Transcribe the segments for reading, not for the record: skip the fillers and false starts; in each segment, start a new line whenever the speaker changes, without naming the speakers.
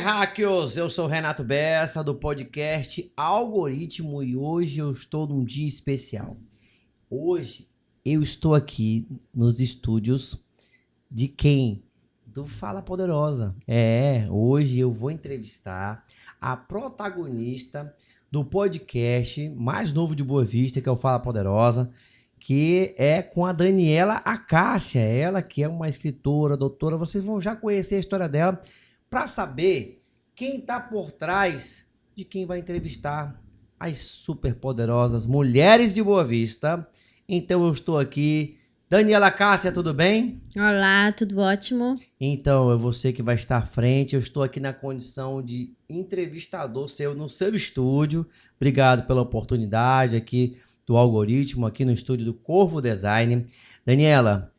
terráqueos! Eu sou o Renato Bessa, do podcast Algoritmo, e hoje eu estou num dia especial. Hoje eu estou aqui nos estúdios de quem? Do Fala Poderosa. Hoje eu vou entrevistar a protagonista do podcast mais novo de Boa Vista, que é o Fala Poderosa, que é com a Daniela Acácia, ela que é uma escritora, doutora. Vocês vão já conhecer a história dela para saber quem está por trás de quem vai entrevistar as superpoderosas mulheres de Boa Vista. Então eu estou aqui. Daniela Acácia, tudo bem?
Olá, tudo ótimo.
Então, é você que vai estar à frente. Eu estou aqui na condição de entrevistador seu no seu estúdio. Obrigado pela oportunidade aqui do Algoritmo, aqui no estúdio do Corvo Design. Daniela,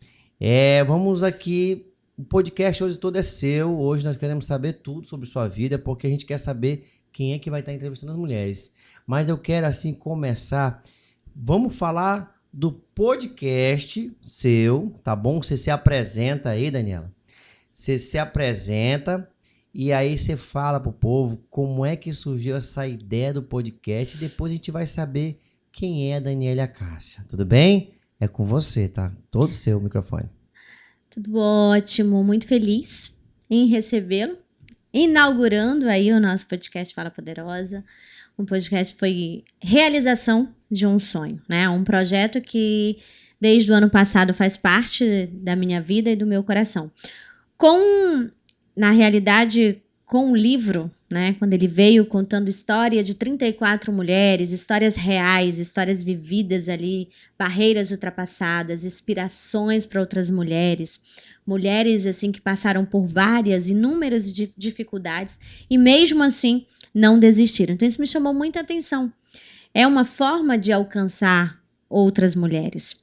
vamos aqui. O podcast hoje todo é seu. Hoje nós queremos saber tudo sobre sua vida, porque a gente quer saber quem é que vai estar entrevistando as mulheres. Mas eu quero, assim, começar. Vamos falar do podcast seu, tá bom? Você se apresenta aí, Daniela. Você se apresenta e aí você fala pro povo como é que surgiu essa ideia do podcast. E depois a gente vai saber quem é a Daniela Acácia. Tudo bem? É com você, tá? Todo seu microfone.
Tudo ótimo, muito feliz em recebê-lo. Inaugurando aí o nosso podcast Fala Poderosa. Um podcast foi realização de um sonho, né? Um projeto que desde o ano passado faz parte da minha vida e do meu coração. Na realidade, com o livro, né? Quando ele veio contando história de 34 mulheres, histórias reais, histórias vividas ali, barreiras ultrapassadas, inspirações para outras mulheres. Mulheres assim que passaram por inúmeras dificuldades e mesmo assim não desistiram. Então isso me chamou muita atenção. É uma forma de alcançar outras mulheres.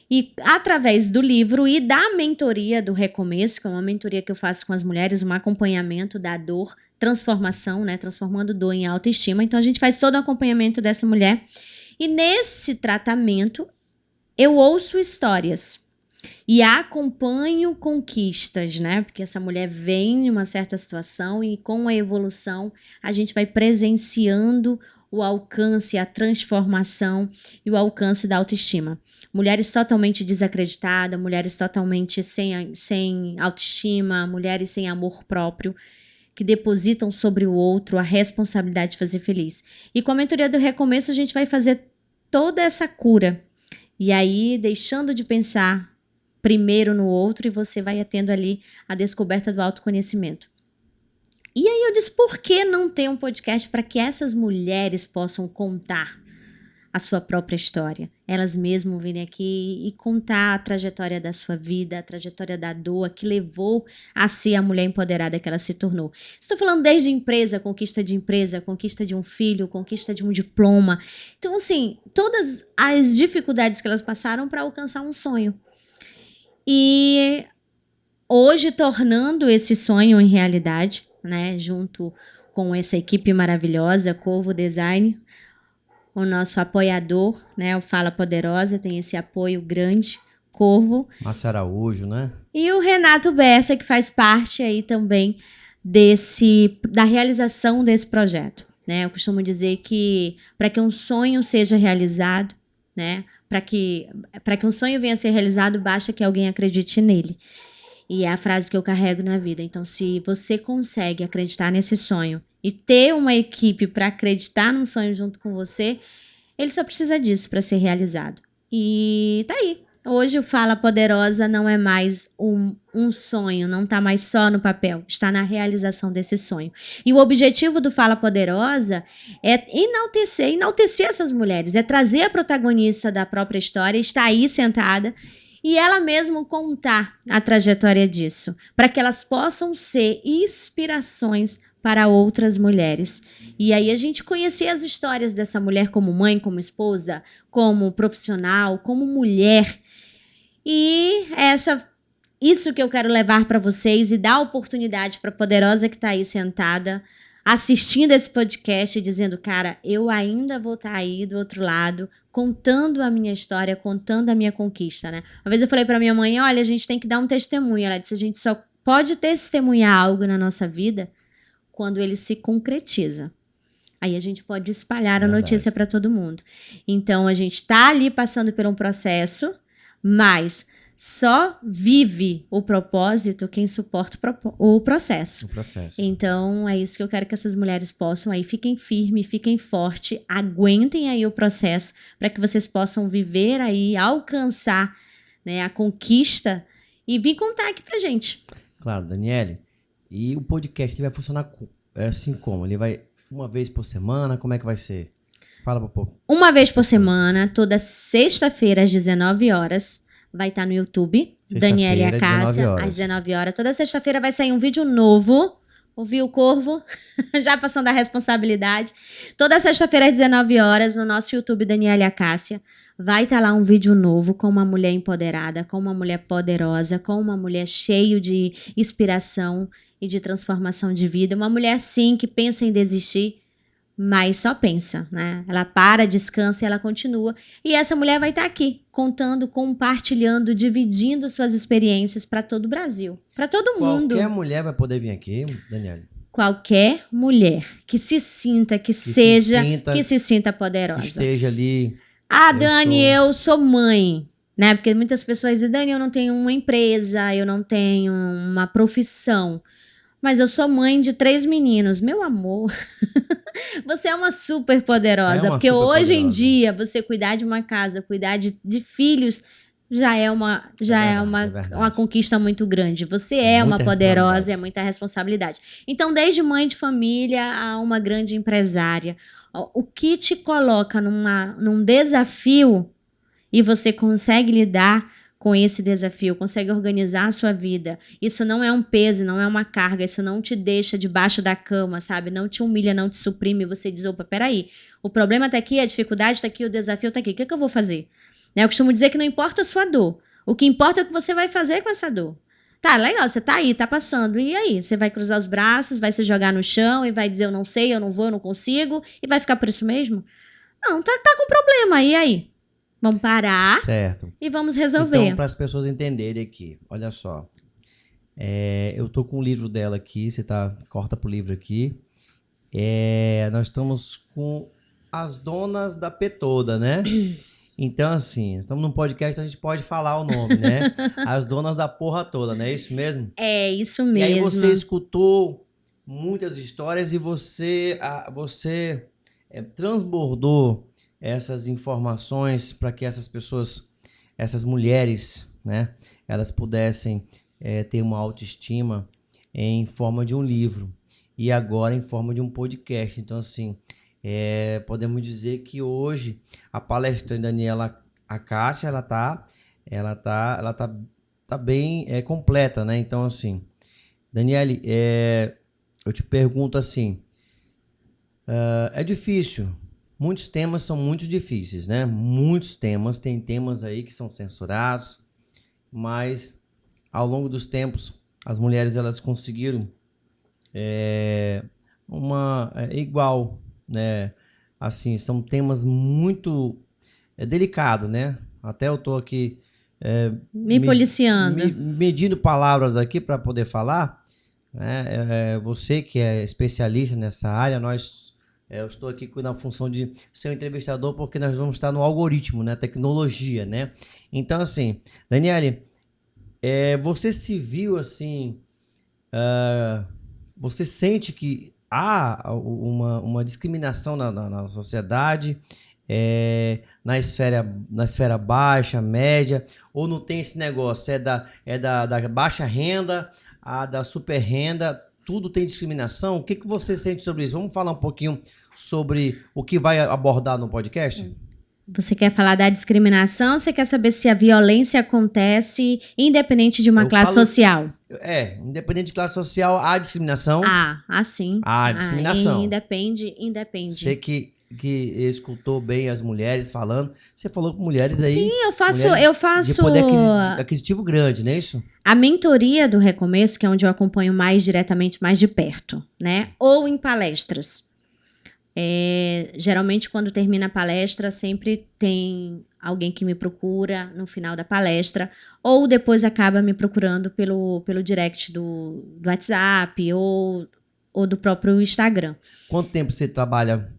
E através do livro e da mentoria do Recomeço, que é uma mentoria que eu faço com as mulheres, um acompanhamento da dor, transformação, né? Transformando dor em autoestima. Então a gente faz todo o acompanhamento dessa mulher. E nesse tratamento eu ouço histórias. E acompanho conquistas, né? Porque essa mulher vem em uma certa situação e com a evolução a gente vai presenciando o alcance, a transformação e o alcance da autoestima. Mulheres totalmente desacreditadas, mulheres totalmente sem autoestima, mulheres sem amor próprio, que depositam sobre o outro a responsabilidade de fazer feliz. E com a mentoria do Recomeço a gente vai fazer toda essa cura. E aí, deixando de pensar primeiro no outro, e você vai tendo ali a descoberta do autoconhecimento. E aí eu disse, por que não ter um podcast para que essas mulheres possam contar a sua própria história? Elas mesmas virem aqui e contar a trajetória da sua vida, a trajetória da dor que levou a ser a mulher empoderada que ela se tornou. Estou falando desde empresa, conquista de um filho, conquista de um diploma. Então, assim, todas as dificuldades que elas passaram para alcançar um sonho. E hoje, tornando esse sonho em realidade, né, junto com essa equipe maravilhosa, Corvo Design, o nosso apoiador, né, o Fala Poderosa, tem esse apoio grande, Corvo.
Márcio Araújo, né?
E o Renato Bessa, que faz parte aí também da realização desse projeto, né? Eu costumo dizer que para que um sonho seja realizado, né, para que um sonho venha a ser realizado, basta que alguém acredite nele. E é a frase que eu carrego na vida. Então, se você consegue acreditar nesse sonho e ter uma equipe para acreditar num sonho junto com você, ele só precisa disso para ser realizado. E tá aí. Hoje o Fala Poderosa não é mais um sonho, não está mais só no papel, está na realização desse sonho. E o objetivo do Fala Poderosa é enaltecer essas mulheres, é trazer a protagonista da própria história, está aí sentada, e ela mesma contar a trajetória disso, para que elas possam ser inspirações para outras mulheres. E aí a gente conhecer as histórias dessa mulher como mãe, como esposa, como profissional, como mulher. E isso que eu quero levar para vocês e dar oportunidade para a poderosa que está aí sentada, assistindo esse podcast e dizendo, cara, eu ainda vou estar aí do outro lado, contando a minha história, contando a minha conquista, né? Uma vez eu falei para minha mãe, olha, a gente tem que dar um testemunho. Ela disse, a gente só pode testemunhar algo na nossa vida quando ele se concretiza. Aí a gente pode espalhar a
Verdade.
notícia para todo mundo. Então, a gente está ali passando por um processo, mas só vive o propósito quem suporta o processo.
O processo.
Então, é isso que eu quero que essas mulheres possam aí. Fiquem firmes, fiquem fortes, aguentem aí o processo para que vocês possam viver aí, alcançar, né, a conquista e vir contar aqui pra gente.
Claro, Daniele. E o podcast ele vai funcionar assim como? Ele vai uma vez por semana? Como é que vai ser? Fala um pouco.
Uma vez por semana, toda sexta-feira às 19 horas, vai estar no YouTube. Daniele
Sexta-feira,
Acácia,
19 horas.
às 19 horas. Toda sexta-feira vai sair um vídeo novo. Ouviu o Corvo? Já passando a responsabilidade. Toda sexta-feira às 19 horas, no nosso YouTube Daniele Acácia, vai estar lá um vídeo novo com uma mulher empoderada, com uma mulher poderosa, com uma mulher cheia de inspiração e de transformação de vida. Uma mulher, sim, que pensa em desistir, mas só pensa, né? Ela para, descansa e ela continua. E essa mulher vai estar aqui, contando, compartilhando, dividindo suas experiências para todo o Brasil, para todo mundo.
Qualquer mulher vai poder vir aqui, Daniele.
Qualquer mulher que se sinta, que se sinta poderosa.
Que esteja ali.
Dani, eu sou mãe, né? Porque muitas pessoas dizem, Dani, eu não tenho uma empresa, eu não tenho uma profissão, mas eu sou mãe de 3 meninos. Meu amor, você é uma super poderosa, porque hoje em dia você cuidar de uma casa, cuidar de filhos, já é uma conquista muito grande. Você é uma poderosa, é muita responsabilidade. Então, desde mãe de família a uma grande empresária, o que te coloca num desafio e você consegue lidar com esse desafio, consegue organizar a sua vida. Isso não é um peso, não é uma carga, isso não te deixa debaixo da cama, sabe? Não te humilha, não te suprime, você diz, opa, peraí, o problema tá aqui, a dificuldade tá aqui, o desafio tá aqui, o que eu vou fazer? Eu costumo dizer que não importa a sua dor, o que importa é o que você vai fazer com essa dor. Tá, legal, você tá aí, tá passando, e aí? Você vai cruzar os braços, vai se jogar no chão e vai dizer, eu não sei, eu não vou, eu não consigo, e vai ficar por isso mesmo? Não, tá com problema, e aí? Vamos parar e vamos resolver.
Então, para as pessoas entenderem aqui, olha só. Eu tô com o livro dela aqui, corta pro livro aqui. Nós estamos com as donas da P toda, né? Então, assim, estamos num podcast, a gente pode falar o nome, né? As donas da porra toda, não é isso mesmo?
É isso mesmo.
E aí você escutou muitas histórias e você transbordou essas informações para que essas pessoas, essas mulheres, né, elas pudessem ter uma autoestima em forma de um livro e agora em forma de um podcast. Então, assim, podemos dizer que hoje a palestrante Daniela Acácia, ela tá bem completa, né? Então, assim, Daniele, eu te pergunto assim, é difícil. Muitos temas são muito difíceis, né? Muitos temas, tem temas aí que são censurados, mas ao longo dos tempos, as mulheres elas conseguiram igual, né? Assim, são temas muito delicados, né? Até eu tô aqui
me policiando,
medindo palavras aqui para poder falar, né? Você que é especialista nessa área, eu estou aqui na função de ser um entrevistador porque nós vamos estar no algoritmo, né? Tecnologia, né? Então, assim, Daniele, você se viu assim, você sente que há uma discriminação na sociedade, na esfera baixa, média, ou não tem esse negócio? É da baixa renda, da super renda, tudo tem discriminação? O que você sente sobre isso? Vamos falar um pouquinho sobre o que vai abordar no podcast?
Você quer falar da discriminação ou você quer saber se a violência acontece independente de uma classe social?
Independente de classe social, há discriminação?
Sim.
Há discriminação.
Independe.
Você que escutou bem as mulheres falando, você falou com mulheres aí.
Sim, eu faço.
De poder aquisitivo grande, não é isso?
A mentoria do Recomeço, que é onde eu acompanho mais diretamente, mais de perto, né? Ou em palestras. Geralmente, quando termina a palestra, sempre tem alguém que me procura no final da palestra, ou depois acaba me procurando pelo direct do WhatsApp, ou ou do próprio Instagram.
Quanto tempo você trabalha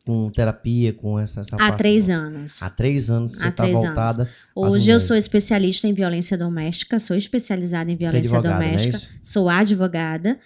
com terapia, com essa
Há
parte?
3 anos.
Há 3 anos você está voltada.
Hoje eu sou especialista em violência doméstica, sou especializada em violência doméstica, sou advogada.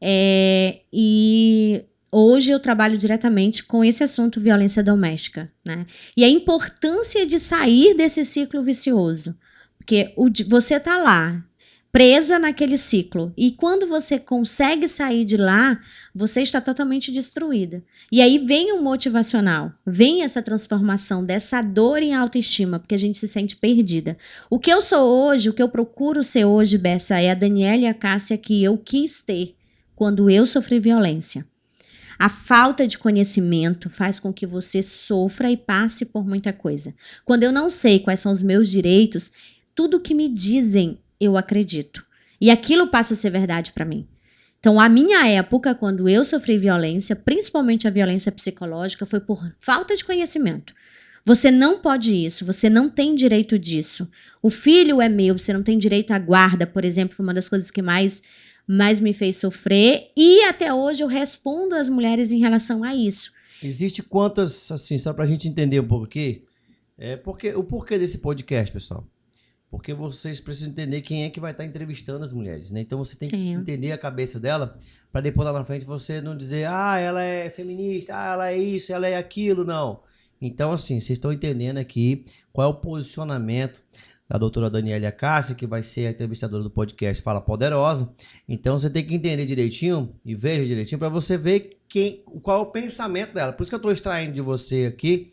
E hoje eu trabalho diretamente com esse assunto, violência doméstica, né? E a importância de sair desse ciclo vicioso. Porque você está lá, presa naquele ciclo. E quando você consegue sair de lá, você está totalmente destruída. E aí vem o motivacional, vem essa transformação dessa dor em autoestima, porque a gente se sente perdida. O que eu sou hoje, o que eu procuro ser hoje, Bessa, é a Daniela e a Cássia que eu quis ter quando eu sofri violência. A falta de conhecimento faz com que você sofra e passe por muita coisa. Quando eu não sei quais são os meus direitos, tudo que me dizem eu acredito. E aquilo passa a ser verdade para mim. Então, a minha época, quando eu sofri violência, principalmente a violência psicológica, foi por falta de conhecimento. Você não pode isso, você não tem direito disso. O filho é meu, você não tem direito à guarda, por exemplo, foi uma das coisas que mais me fez sofrer. E até hoje eu respondo às mulheres em relação a isso.
Existe quantas, assim, só pra gente entender um pouco aqui, o porquê desse podcast, pessoal? Porque vocês precisam entender quem é que vai estar entrevistando as mulheres, né? Então você tem que entender a cabeça dela, para depois lá na frente você não dizer, ela é feminista, ela é isso, ela é aquilo, não. Então, assim, vocês estão entendendo aqui qual é o posicionamento da doutora Daniela Cássia, que vai ser a entrevistadora do podcast Fala Poderosa. Então você tem que entender direitinho e veja direitinho para você ver qual é o pensamento dela. Por isso que eu estou extraindo de você aqui,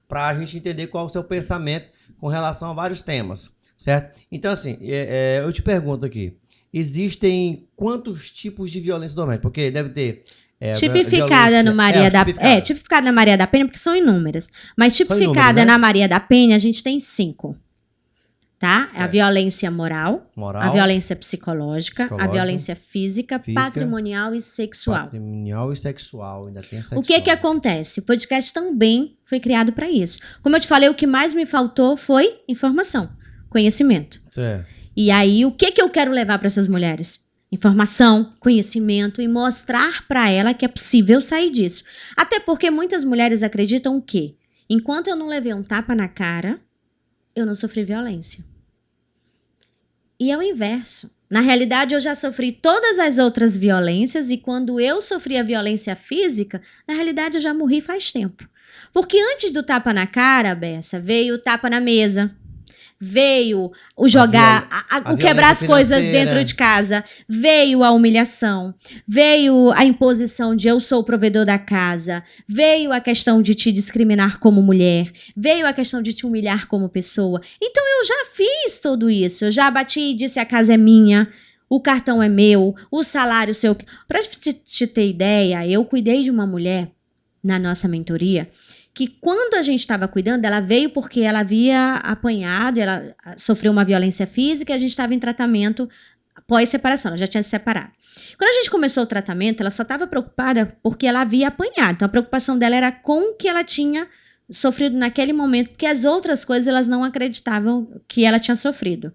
para a gente entender qual é o seu pensamento com relação a vários temas. Certo? Então, assim, eu te pergunto aqui, existem quantos tipos de violência doméstica? Porque deve ter...
tipificada no Maria tipificada na Maria da Penha, porque são inúmeras. Mas tipificada na Maria da Penha, a gente tem 5. Tá? A violência moral, a violência psicológica, a violência física, patrimonial e sexual.
Patrimonial e sexual, ainda tem sexual.
O que acontece? O podcast também foi criado para isso. Como eu te falei, o que mais me faltou foi informação. Conhecimento.
Certo.
E aí, o que eu quero levar para essas mulheres? Informação, conhecimento e mostrar para ela que é possível sair disso. Até porque muitas mulheres acreditam que, enquanto eu não levei um tapa na cara, eu não sofri violência. E é o inverso. Na realidade, eu já sofri todas as outras violências e quando eu sofri a violência física, na realidade eu já morri faz tempo. Porque antes do tapa na cara, Bessa, veio o tapa na mesa. Veio o jogar, o quebrar as coisas dentro de casa, veio a humilhação, veio a imposição de eu sou o provedor da casa, veio a questão de te discriminar como mulher, veio a questão de te humilhar como pessoa. Então eu já fiz tudo isso, eu já bati e disse a casa é minha, o cartão é meu, o salário seu. Pra te ter ideia, eu cuidei de uma mulher na nossa mentoria que quando a gente estava cuidando, ela veio porque ela havia apanhado, ela sofreu uma violência física e a gente estava em tratamento pós-separação, ela já tinha se separado. Quando a gente começou o tratamento, ela só estava preocupada porque ela havia apanhado. Então a preocupação dela era com o que ela tinha sofrido naquele momento, porque as outras coisas elas não acreditavam que ela tinha sofrido.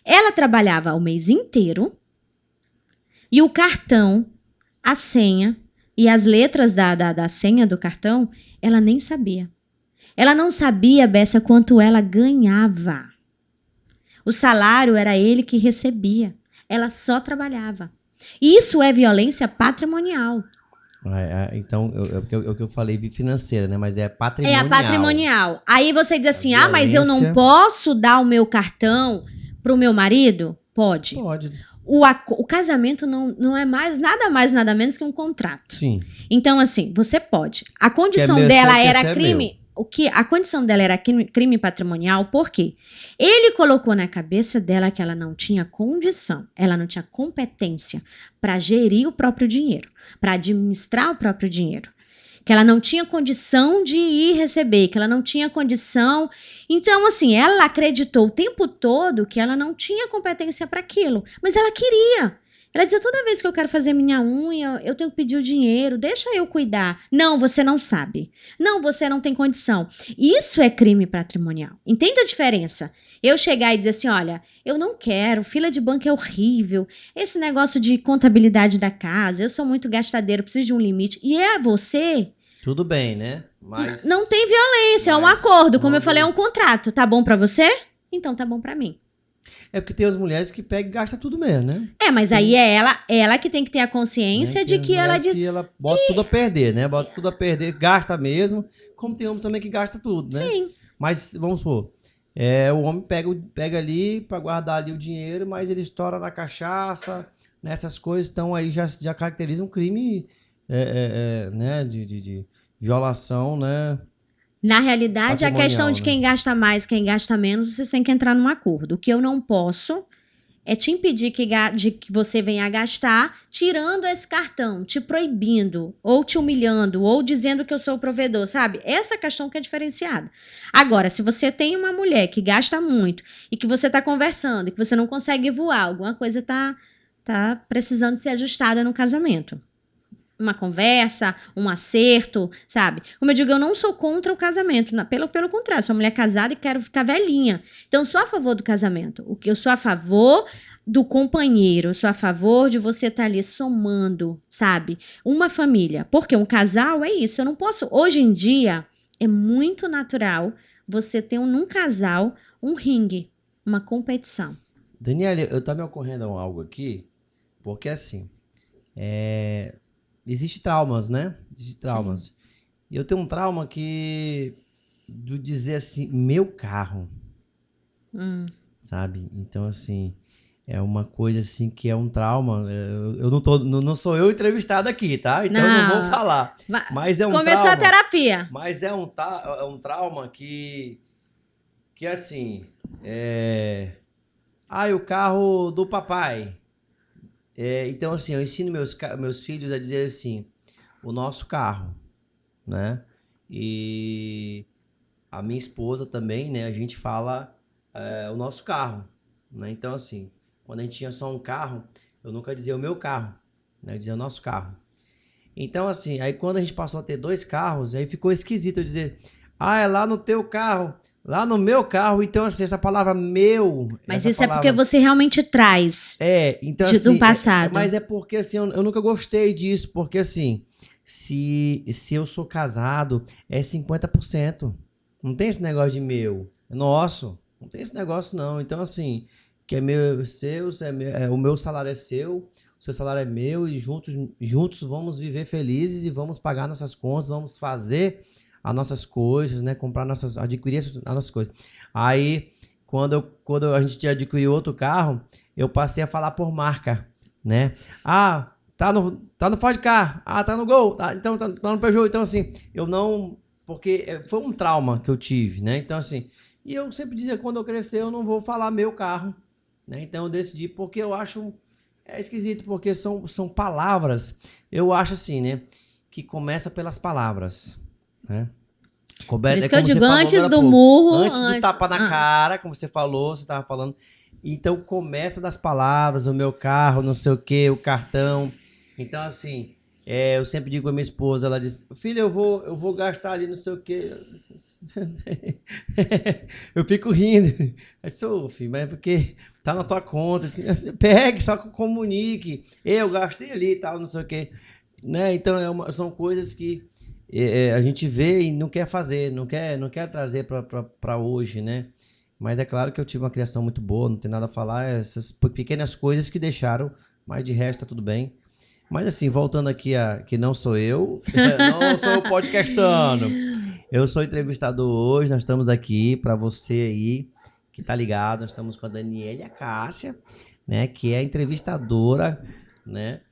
Ela trabalhava o mês inteiro e o cartão, a senha e as letras da senha do cartão, ela nem sabia. Ela não sabia, Bessa, quanto ela ganhava. O salário era ele que recebia. Ela só trabalhava. Isso é violência patrimonial.
Então, é o que eu falei financeira, né? Mas é patrimonial.
É a patrimonial. Aí você diz assim, mas eu não posso dar o meu cartão pro meu marido? Pode.
Pode.
O casamento não é nada menos que um contrato.
Sim.
Então, assim, você pode. A condição dela era crime. A condição dela era crime patrimonial, por quê? Ele colocou na cabeça dela que ela não tinha condição, ela não tinha competência para gerir o próprio dinheiro, para administrar o próprio dinheiro. Que ela não tinha condição de ir receber, que ela não tinha condição. Então, assim, ela acreditou o tempo todo que ela não tinha competência para aquilo, mas ela queria. Ela dizia, toda vez que eu quero fazer minha unha, eu tenho que pedir o dinheiro, deixa eu cuidar. Não, você não sabe. Não, você não tem condição. Isso é crime patrimonial. Entende a diferença? Eu chegar e dizer assim, olha, eu não quero, fila de banco é horrível, esse negócio de contabilidade da casa, eu sou muito gastadeiro, preciso de um limite. E é você...
Tudo bem, né? Mas
Não tem violência, é um
mas
acordo. Como eu
quando-
falei, é um contrato. Tá bom pra você? Então tá bom pra mim.
É porque tem as mulheres que pegam e gastam tudo mesmo, né?
Mas aí é ela que tem que ter a consciência
Né?
de
Tem as
que ela
mulheres
diz,
que ela bota tudo a perder, né? Bota tudo a perder, gasta mesmo. Como tem homem também que gasta tudo, né?
sim,
Mas, vamos supor, o homem pega ali pra guardar ali o dinheiro, mas ele estoura na cachaça, nessas coisas, então aí já caracteriza um crime, né? De violação, né?
na realidade, a questão
Patrimonial,
de
né?
quem gasta mais, quem gasta menos, vocês têm que entrar num acordo. O que eu não posso é te impedir de que você venha a gastar, tirando esse cartão, te proibindo, ou te humilhando, ou dizendo que eu sou o provedor, sabe? Essa questão que é diferenciada. Agora, se você tem uma mulher que gasta muito e que você está conversando e que você não consegue voar, alguma coisa tá precisando ser ajustada no casamento. Uma conversa, um acerto, sabe? Como eu digo, eu não sou contra o casamento, pelo contrário, sou mulher casada e quero ficar velhinha. Então, eu sou a favor do casamento. O que eu sou a favor do companheiro, eu sou a favor de você estar ali somando, sabe? Uma família. Porque um casal é isso. Eu não posso. Hoje em dia, é muito natural você ter num casal um ringue, uma competição.
Daniela, eu tá me ocorrendo algo aqui, porque assim, existe traumas, né? Existe traumas. E eu tenho um trauma do dizer assim, meu carro, sabe? Então, assim, é uma coisa assim que é um trauma. Eu não sou eu entrevistado aqui, tá? Então eu não vou falar. Mas é um
Começou
trauma.
a terapia.
Mas é um trauma que assim, o carro do papai. Então, assim, eu ensino meus filhos a dizer assim, o nosso carro, né? E a minha esposa também, né? A gente fala o nosso carro, né? Então, assim, quando a gente tinha só um carro, eu nunca dizia o meu carro, né? Eu dizia o nosso carro. Então, assim, aí quando a gente passou a ter 2 carros, aí ficou esquisito eu dizer, é lá no teu carro, lá no meu carro. Então, assim, essa palavra meu...
Mas
essa
isso é
palavra,
porque você realmente traz
então
do
assim...
passado.
mas é porque, assim, eu nunca gostei disso, porque, assim, se eu sou casado, é 50%. Não tem esse negócio de meu, é nosso. Não tem esse negócio, não. Então, assim, que é meu, é seu, o meu salário é seu, o seu salário é meu, e juntos vamos viver felizes e vamos pagar nossas contas, vamos fazer as nossas coisas, né? Adquirir as nossas coisas. Aí, quando a gente adquiriu outro carro, eu passei a falar por marca, né? Tá no Ford Ka, tá no Gol, então tá no Peugeot. Então, assim, eu não... Porque foi um trauma que eu tive, né? Então, assim... E eu sempre dizia, quando eu crescer, eu não vou falar meu carro, né? Então, eu decidi, porque eu acho... esquisito, porque são palavras... Eu acho assim, né? Que começa pelas palavras, né?
Por isso que eu digo, antes do murro...
Antes do tapa na cara, como você falou, você tava falando... Então, começa das palavras, o meu carro, não sei o quê, o cartão... Então, assim, eu sempre digo a minha esposa, ela diz, filha, eu vou gastar ali não sei o quê. Eu fico rindo. Eu sou, filho, mas é porque tá na tua conta, assim, pegue, só comunique. Eu gastei ali e tal, não sei o quê. Né? Então, são coisas que a gente vê e não quer fazer, não quer trazer para hoje, né? Mas é claro que eu tive uma criação muito boa, não tem nada a falar, essas pequenas coisas que deixaram, mas de resto tá tudo bem. Mas assim, voltando aqui que não sou eu, não sou eu podcastando. Eu sou entrevistador hoje, nós estamos aqui para você aí que tá ligado, nós estamos com a Daniela Cássia, né, que é entrevistadora, né,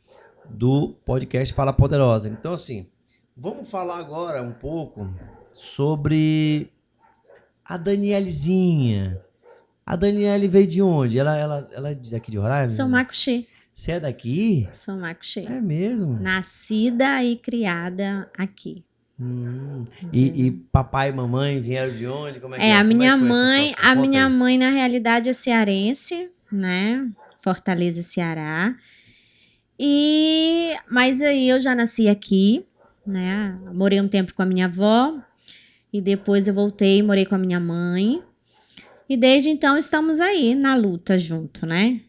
do podcast Fala Poderosa. Então assim, vamos falar agora um pouco sobre a Danielezinha. A Daniele veio de onde? Ela é daqui de Roraima?
Sou Macuxê.
Você é daqui?
Sou Macuxê.
É mesmo?
Nascida e criada aqui.
E papai e mamãe vieram de onde? Como é que
a minha
como é que foi essa
mãe,
situação?
a
Conta
minha
aí.
mãe na realidade é cearense, né? Fortaleza, Ceará. Mas aí eu já nasci aqui, né? Morei um tempo com a minha avó. E depois eu voltei e morei com a minha mãe. E desde então estamos aí na luta junto, né?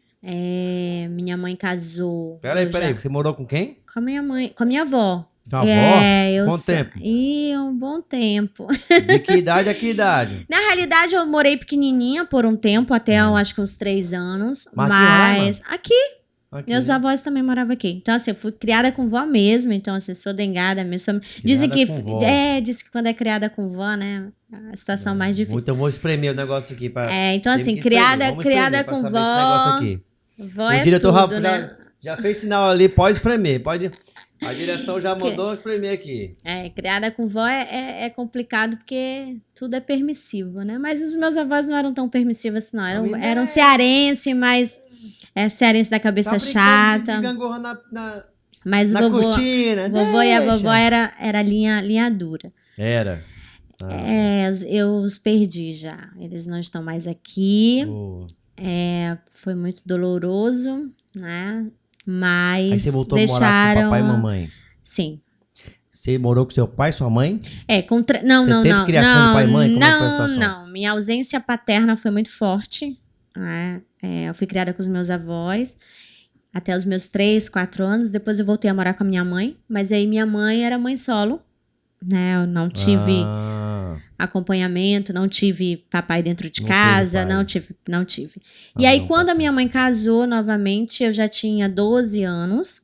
Minha mãe casou.
Peraí, você morou com quem?
Com a minha mãe, com a minha avó.
Com a avó?
Quanto
tempo?
Um bom tempo.
De que idade a que idade?
Na realidade, eu morei pequenininha por um tempo, até eu acho que uns 3 anos. Mas aqui. Meus avós também moravam aqui. Então, assim, eu fui criada com vó mesmo. Então, assim, sou dengada mesmo. Dizem que diz que quando é criada com vó, né? A situação mais difícil.
Então, eu vou espremer o negócio aqui.
Então, assim, criada com vó. Vó
o diretor
tudo, né?
já fez sinal ali, pode espremer. A direção já mandou espremer aqui.
Criada com vó é complicado porque tudo é permissivo, né? Mas os meus avós não eram tão permissivos assim, não. Eram cearense, mas... cearense da cabeça chata. Mas o vovô,
cortina,
vovô e a vovó era linha dura.
Era.
Eu os perdi já. Eles não estão mais aqui. Foi muito doloroso, né? Mas
aí você voltou a morar com papai e mamãe?
Sim.
Você morou com seu pai e sua mãe?
Não.
Você teve criação de pai e mãe? Como é que foi a situação?
Não. Minha ausência paterna foi muito forte, né? Eu fui criada com os meus avós até os meus 3, 4 anos. Depois eu voltei a morar com a minha mãe. Mas aí minha mãe era mãe solo, né? Eu não tive acompanhamento, não tive papai dentro de casa, não tive. E aí quando a minha mãe casou novamente, eu já tinha 12 anos.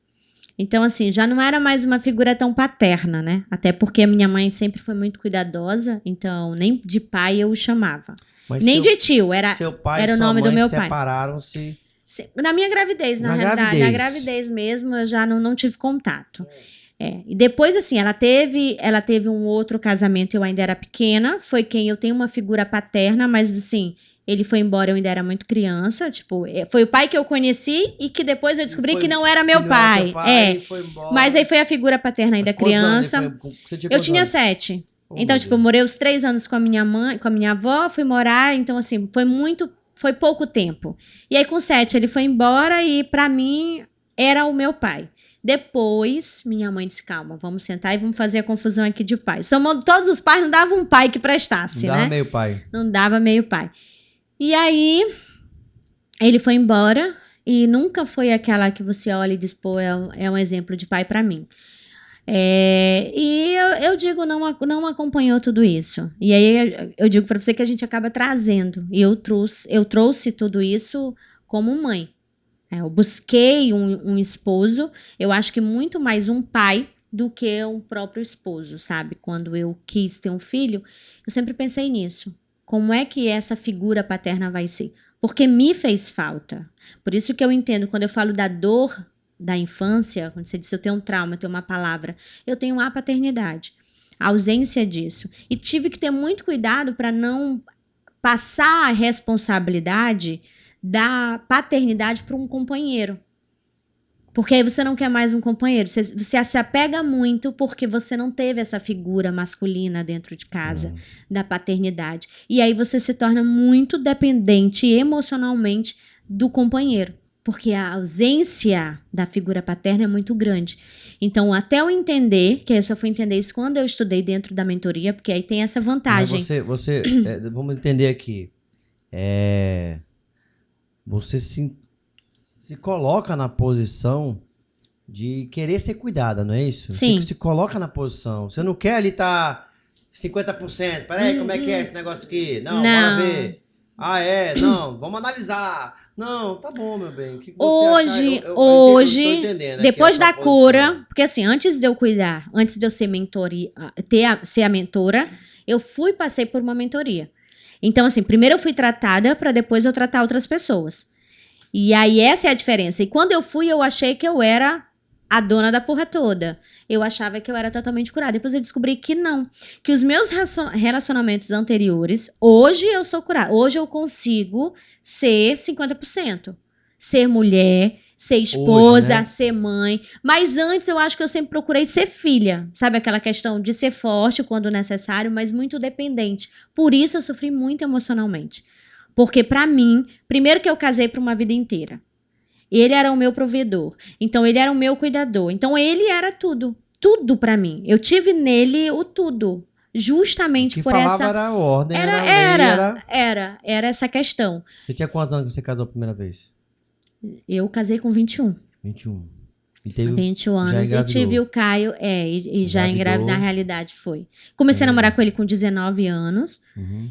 Então, assim, já não era mais uma figura tão paterna, né? Até porque a minha mãe sempre foi muito cuidadosa. Então, nem de pai eu o chamava.
Mas
nem de tio, era o nome do meu pai.
Separaram-se?
Na minha gravidez, na realidade. Na gravidez mesmo, eu já não tive contato. E depois, assim, ela teve um outro casamento, eu ainda era pequena. Foi quem eu tenho uma figura paterna, mas, assim, ele foi embora, eu ainda era muito criança. Tipo, foi o pai que eu conheci e que depois eu descobri que não era meu pai.
Foi embora.
Mas aí foi a figura paterna ainda criança. Eu tinha 7. Então, tipo, eu morei os 3 anos com a minha mãe, com a minha avó, fui morar, então, assim, foi pouco tempo. E aí, com 7, ele foi embora e, pra mim, era o meu pai. Depois, minha mãe disse, calma, vamos sentar e vamos fazer a confusão aqui de pai. Todos os pais não davam um pai que prestasse, né?
Não dava meio pai.
Não dava meio pai. E aí, ele foi embora e nunca foi aquela que você olha e diz, pô, é um exemplo de pai pra mim. E eu digo, não acompanhou tudo isso. E aí eu digo para você que a gente acaba trazendo. E eu trouxe tudo isso como mãe. Eu busquei um esposo, eu acho que muito mais um pai do que um próprio esposo, sabe? Quando eu quis ter um filho, eu sempre pensei nisso. Como é que essa figura paterna vai ser? Porque me fez falta. Por isso que eu entendo, quando eu falo da dor da infância, quando você disse eu tenho um trauma, eu tenho uma palavra, eu tenho a paternidade, a ausência disso. E tive que ter muito cuidado para não passar a responsabilidade da paternidade para um companheiro. Porque aí você não quer mais um companheiro, você se apega muito porque você não teve essa figura masculina dentro de casa, da paternidade. E aí você se torna muito dependente emocionalmente do companheiro. Porque a ausência da figura paterna é muito grande. Então, até eu entender, que eu só fui entender isso quando eu estudei dentro da mentoria, porque aí tem essa vantagem.
Vamos entender aqui. Você se coloca na posição de querer ser cuidada, não é isso?
Sim.
Você se coloca na posição. Você não quer ali estar 50%. Peraí, como é que é esse negócio aqui? Não, bora ver. Não, vamos analisar. Não, tá bom, meu bem. O que você
hoje, depois da cura, porque assim, antes de eu cuidar, antes de eu ser ser a mentora, passei por uma mentoria. Então, assim, primeiro eu fui tratada para depois eu tratar outras pessoas. E aí essa é a diferença. E quando eu fui, eu achei que eu era a dona da porra toda. Eu achava que eu era totalmente curada. Depois eu descobri que não. Que os meus relacionamentos anteriores, hoje eu sou curada. Hoje eu consigo ser 50%. Ser mulher, ser esposa, hoje, né? Ser mãe. Mas antes eu acho que eu sempre procurei ser filha. Sabe aquela questão de ser forte quando necessário, mas muito dependente. Por isso eu sofri muito emocionalmente. Porque pra mim, primeiro que eu casei pra uma vida inteira. Ele era o meu provedor. Então, ele era o meu cuidador. Então, ele era tudo. Tudo pra mim. Eu tive nele o tudo. Justamente
que
por
falava
essa...
era a ordem, era a lei,
Era essa questão.
Você tinha quantos anos que você casou a primeira vez?
Eu casei com 21.
21. E teve,
21
já
anos e
engravidou.
tive o Caio, e já
Engravidou.
na realidade foi. Comecei a namorar com ele com 19 anos,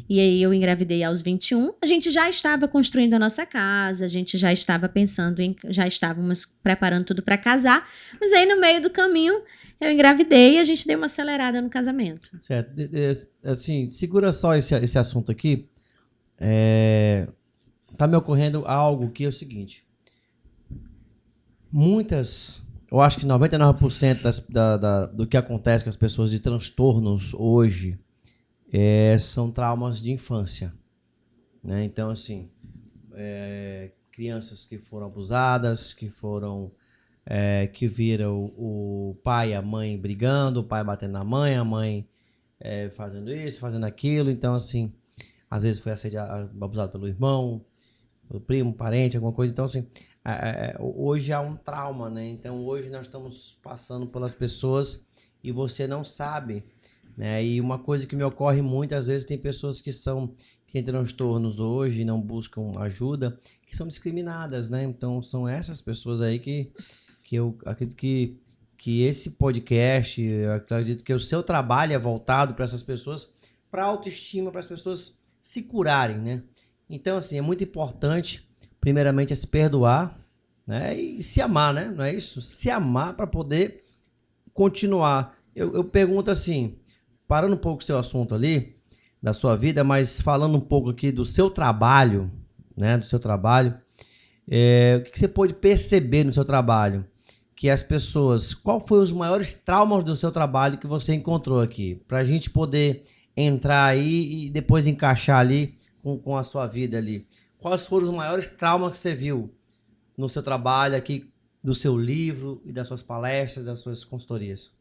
e aí eu engravidei aos 21. A gente já estava construindo a nossa casa, a gente já estava pensando já estávamos preparando tudo para casar, mas aí no meio do caminho eu engravidei e a gente deu uma acelerada no casamento.
Certo. Assim, segura só esse assunto aqui. Tá me ocorrendo algo que é o seguinte. Eu acho que 99% do que acontece com as pessoas de transtornos hoje são traumas de infância, né? Então, assim, crianças que foram abusadas, que viram o pai e a mãe brigando, o pai batendo na mãe, a mãe fazendo isso, fazendo aquilo. Então, assim, às vezes foi abusado pelo irmão, pelo primo, parente, alguma coisa. Então, assim, hoje há um trauma, né? Então, hoje nós estamos passando pelas pessoas e você não sabe, né? E uma coisa que me ocorre muitas vezes, tem pessoas que têm transtornos hoje e não buscam ajuda, que são discriminadas, né? Então, são essas pessoas aí que eu acredito que esse podcast, eu acredito que o seu trabalho é voltado para essas pessoas, para autoestima, para as pessoas se curarem, né? Então, assim, é muito importante, primeiramente, se perdoar, né? E se amar, né? Não é isso? Se amar para poder continuar. Eu pergunto assim, parando um pouco o seu assunto ali, da sua vida, mas falando um pouco aqui do seu trabalho, né? Do seu trabalho, o que você pôde perceber no seu trabalho? Que as pessoas... Qual foi os maiores traumas do seu trabalho que você encontrou aqui? Para a gente poder entrar aí e depois encaixar ali com a sua vida ali. Quais foram os maiores traumas que você viu no seu trabalho aqui, do seu livro e das suas palestras, das suas consultorias?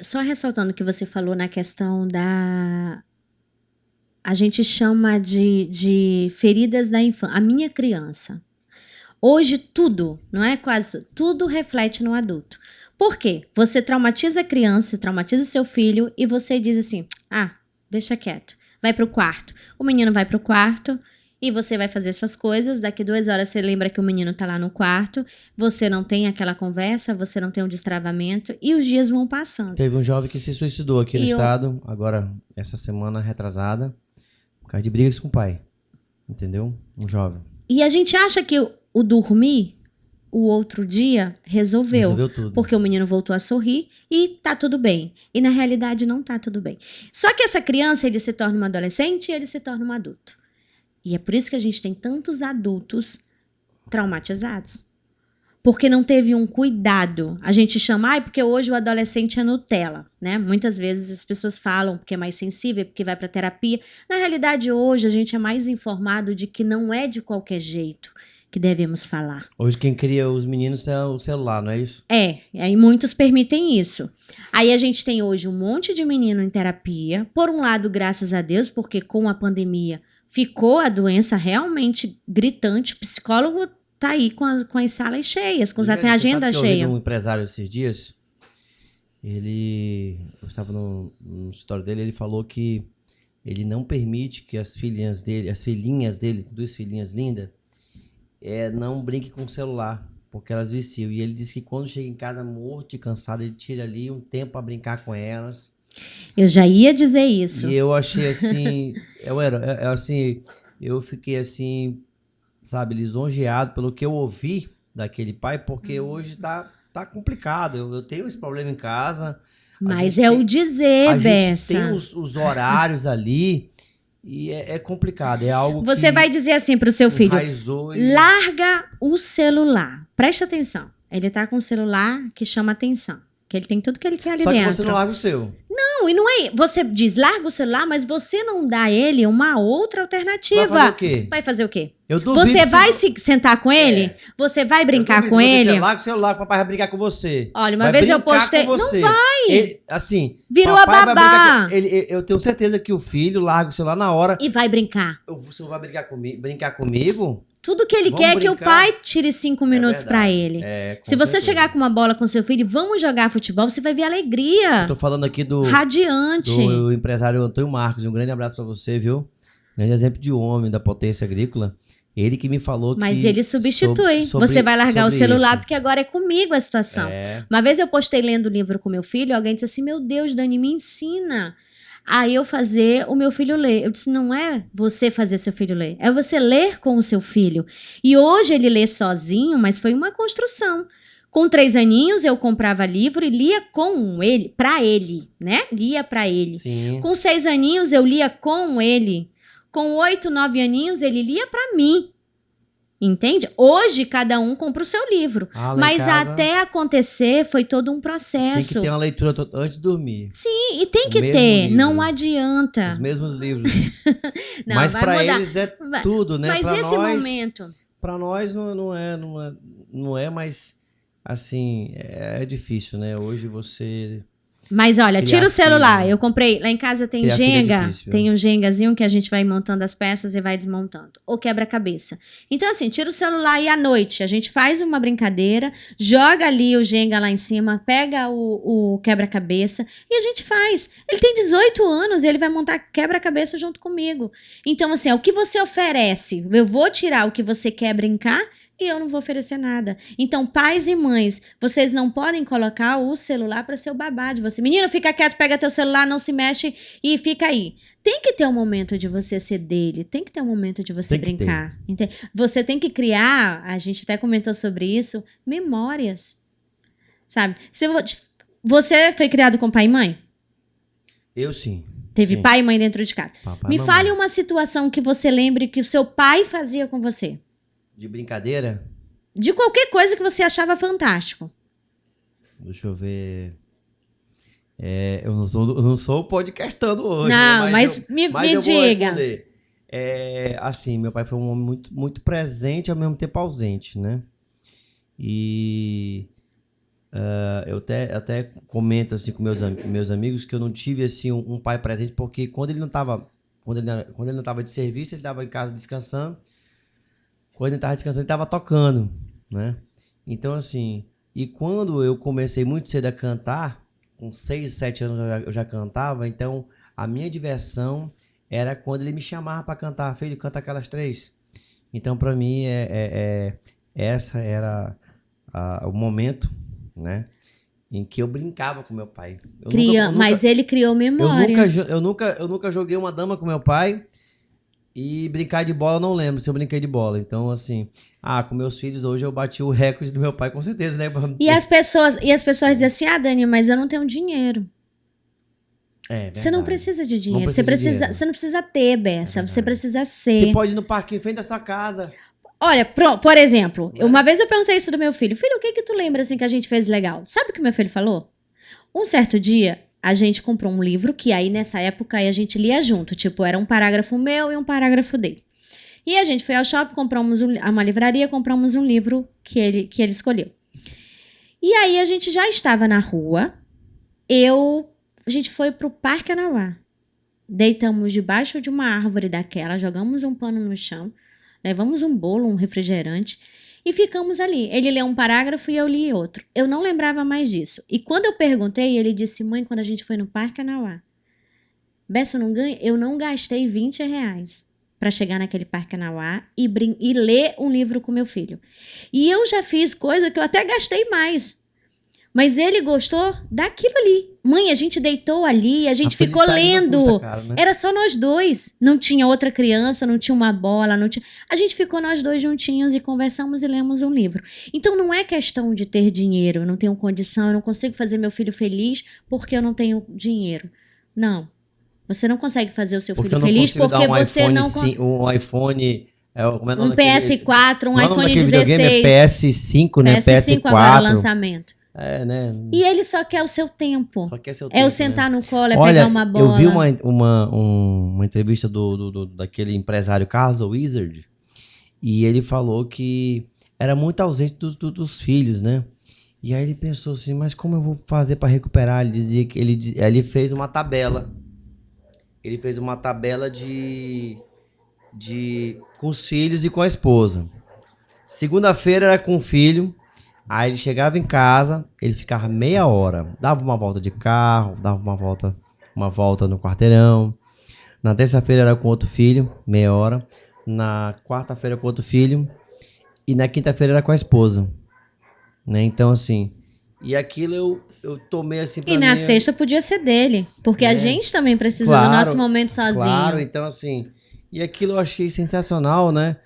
Só ressaltando o que você falou na questão da... A gente chama de feridas da infância. A minha criança. Hoje tudo, não é quase tudo, reflete no adulto. Por quê? Você traumatiza a criança, traumatiza seu filho e você diz assim, deixa quieto, vai pro quarto. O menino vai pro quarto e você vai fazer suas coisas, daqui 2 horas você lembra que o menino tá lá no quarto, você não tem aquela conversa, você não tem um destravamento e os dias vão passando.
Teve um jovem que se suicidou aqui no estado, agora, essa semana retrasada, por causa de brigas com o pai, entendeu? Um jovem.
E a gente acha que o dormir, o outro dia, resolveu tudo. Porque o menino voltou a sorrir e tá tudo bem. E na realidade não tá tudo bem. Só que essa criança, ele se torna um adolescente e ele se torna um adulto. E é por isso que a gente tem tantos adultos traumatizados. Porque não teve um cuidado. A gente chama, porque hoje o adolescente é Nutella, né? Muitas vezes as pessoas falam porque é mais sensível, porque vai pra terapia. Na realidade, hoje a gente é mais informado de que não é de qualquer jeito que devemos falar.
Hoje quem cria os meninos é o celular, não é isso?
Aí muitos permitem isso. Aí a gente tem hoje um monte de menino em terapia. Por um lado, graças a Deus, porque com a pandemia ficou a doença gritante. O psicólogo tá aí com as salas cheias, até a agenda cheia.
Eu vi um empresário esses dias, eu estava no escritório dele, ele falou que ele não permite que as filhinhas dele, 2 filhinhas lindas, não brinque com o celular, porque elas viciam. E ele disse que quando chega em casa morto e cansado, ele tira ali um tempo para brincar com elas.
Eu já ia dizer isso.
E eu achei assim, eu fiquei assim, sabe, lisonjeado pelo que eu ouvi daquele pai, porque hoje tá complicado. Eu tenho esse problema em casa.
Mas o dizer, Bessa.
A gente tem os horários ali. E é complicado, é algo
Você
que
vai dizer assim pro seu filho,
e...
larga o celular, presta atenção. Ele tá com um celular que chama atenção, que ele tem tudo que ele quer ali dentro.
Só que você não larga o seu.
Não, e não é, você diz larga o celular, mas você não dá a ele uma outra alternativa.
Vai fazer o quê?
Vai fazer o quê?
Eu duvido
Você vai se sentar com ele? Você vai brincar com ele?
Com o celular, que o papai vai brincar com você.
Olha, uma vez eu postei... Não vai!
Assim...
Virou a babá.
Eu tenho certeza que o filho larga o celular na hora.
E vai brincar.
Você vai brincar comigo?
Tudo que ele quer é que o pai tire 5 minutos pra ele. Se você chegar com uma bola com seu filho e vamos jogar futebol, você vai ver alegria.
Eu tô falando aqui
radiante.
Do empresário Antônio Marcos. Um grande abraço pra você, viu? Grande exemplo de homem da potência agrícola. Ele que me falou
Mas ele substitui. Você vai largar o celular porque agora é comigo a situação. Uma vez eu postei lendo o livro com meu filho, alguém disse assim, meu Deus, Dani, me ensina a eu fazer o meu filho ler. Eu disse, não é você fazer seu filho ler, é você ler com o seu filho. E hoje ele lê sozinho, mas foi uma construção. Com 3 aninhos eu comprava livro e lia com ele, pra ele, né? Lia pra ele.
Sim.
Com 6 aninhos eu lia com ele. Com 8, 9 aninhos, ele lia pra mim. Entende? Hoje, cada um compra o seu livro. Mas até acontecer, foi todo um processo.
Tem que ter uma leitura antes de dormir.
Sim, e tem que ter. Livro, não adianta.
Os mesmos livros. Não, mas pra eles é tudo, né?
Mas
pra
esse
nós,
momento...
Pra nós não é, mas assim, é difícil, né? Hoje você...
Mas olha, tira o celular. Eu comprei, lá em casa tem Jenga, tem um Jengazinho que a gente vai montando as peças e vai desmontando. Ou quebra-cabeça. Então assim, tira o celular e à noite a gente faz uma brincadeira, joga ali o Jenga lá em cima, pega o quebra-cabeça e a gente faz. Ele tem 18 anos e ele vai montar quebra-cabeça junto comigo. Então assim, o que você oferece? Eu vou tirar o que você quer brincar e eu não vou oferecer nada. Então, pais e mães, vocês não podem colocar o celular para ser o babá de você. Menino, fica quieto, pega teu celular, não se mexe e fica aí. Tem que ter um momento de você ser dele, tem que ter um momento de você brincar. Você tem que criar, a gente até comentou sobre isso, memórias. Sabe? Você foi criado com pai e mãe?
Eu sim.
Teve pai e mãe dentro de casa. Me fale uma situação que você lembre que o seu pai fazia com você.
De brincadeira?
De qualquer coisa que você achava fantástico.
Deixa eu ver. Eu não sou podcastando hoje.
Não, mas me diga.
Assim, meu pai foi um homem muito, muito presente e ao mesmo tempo ausente, né? E eu até comento assim com meus amigos que eu não tive assim um pai presente porque quando ele não estava de serviço, ele estava em casa descansando. Quando ele estava descansando, ele estava tocando, né? Então, assim... E quando eu comecei muito cedo a cantar, com 6, 7 anos eu já cantava, então a minha diversão era quando ele me chamava para cantar. Filho, canta aquelas 3. Então, para mim, essa era o momento, né? Em que eu brincava com meu pai.
Mas ele criou memórias.
Eu nunca joguei uma dama com meu pai... E brincar de bola, eu não lembro se eu brinquei de bola. Então, assim, com meus filhos hoje eu bati o recorde do meu pai, com certeza, né?
E as pessoas dizem assim, Dani, mas eu não tenho dinheiro. Você não precisa de dinheiro. Você não precisa ter, Bessa. Você precisa ser.
Você pode ir no parque em frente da sua casa.
Olha, por exemplo, uma vez eu perguntei isso do meu filho. Filho, o que tu lembra assim que a gente fez legal? Sabe o que meu filho falou? Um certo dia... A gente comprou um livro que aí nessa época aí a gente lia junto. Tipo, era um parágrafo meu e um parágrafo dele. E a gente foi ao shopping, compramos uma livraria, compramos um livro que ele escolheu. E aí a gente já estava na rua. A gente foi pro Parque Anauá. Deitamos debaixo de uma árvore daquela, jogamos um pano no chão, levamos um bolo, um refrigerante... E ficamos ali. Ele leu um parágrafo e eu li outro. Eu não lembrava mais disso. E quando eu perguntei, ele disse, mãe, quando a gente foi no Parque Anauá, Bessa, eu não gastei R$20 para chegar naquele Parque Anauá e ler um livro com meu filho. E eu já fiz coisa que eu até gastei mais. Mas ele gostou daquilo ali. Mãe, a gente deitou ali, a gente ficou lendo.
Caro, né?
Era só nós dois. Não tinha outra criança, não tinha uma bola, não tinha... A gente ficou nós dois juntinhos e conversamos e lemos um livro. Então não é questão de ter dinheiro, eu não tenho condição, eu não consigo fazer meu filho feliz porque eu não tenho dinheiro. Não. Você não consegue fazer o seu filho feliz porque você não...
Um iPhone...
um PS4, um iPhone 16.
PS5, né?
PS5 agora, lançamento.
Né?
E ele só quer o seu tempo.
Só quer seu tempo,
é o sentar no colo,
Olha,
pegar uma bola.
Eu vi uma entrevista daquele empresário Carlos Wizard. E ele falou que era muito ausente dos filhos, né? E aí ele pensou assim, mas como eu vou fazer para recuperar? Ele dizia que ele fez uma tabela. Ele fez uma tabela com os filhos e com a esposa. Segunda-feira era com o filho. Aí ele chegava em casa, ele ficava meia hora, dava uma volta de carro, dava uma volta no quarteirão. Na terça-feira era com outro filho, meia hora. Na quarta-feira com outro filho. E na quinta-feira era com a esposa. Né? Então, assim... E aquilo eu tomei assim pra
E
mim...
na sexta podia ser dele. Porque a gente também precisa do nosso momento sozinho.
Claro, então assim... E aquilo eu achei sensacional, né?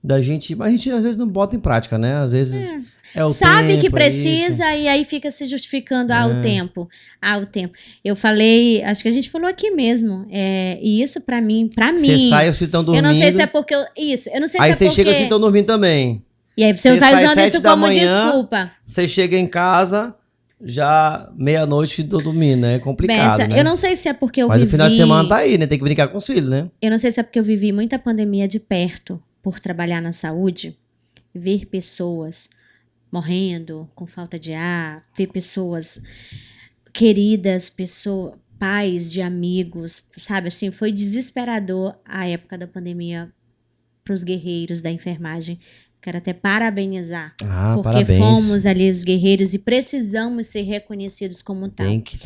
Da gente... Mas a gente às vezes não bota em prática, né? Às vezes... É o
sabe
tempo,
que precisa e aí fica se justificando o tempo. O tempo. Eu falei, acho que a gente falou aqui mesmo. E isso pra mim.
Você sai, os filhos estão dormindo.
Eu não sei se é porque. Isso, eu não sei
aí
se é porque.
Aí você chega, os filhos estão dormindo também.
E aí você vai usando isso como
manhã,
desculpa.
Você chega em casa, já meia-noite, estão dormindo, né? É complicado.
Bessa,
né?
Eu não sei se é porque eu
Mas
vivi.
o final de semana tá aí, né? Tem que brincar com os filhos, né?
Eu não sei se é porque eu vivi muita pandemia de perto, por trabalhar na saúde, ver pessoas morrendo com falta de ar, ver pessoas queridas, pais de amigos, sabe? Assim, foi desesperador a época da pandemia para os guerreiros da enfermagem. Quero até parabenizar, porque
parabéns.
fomos ali os guerreiros e precisamos ser reconhecidos como tal.
Tem que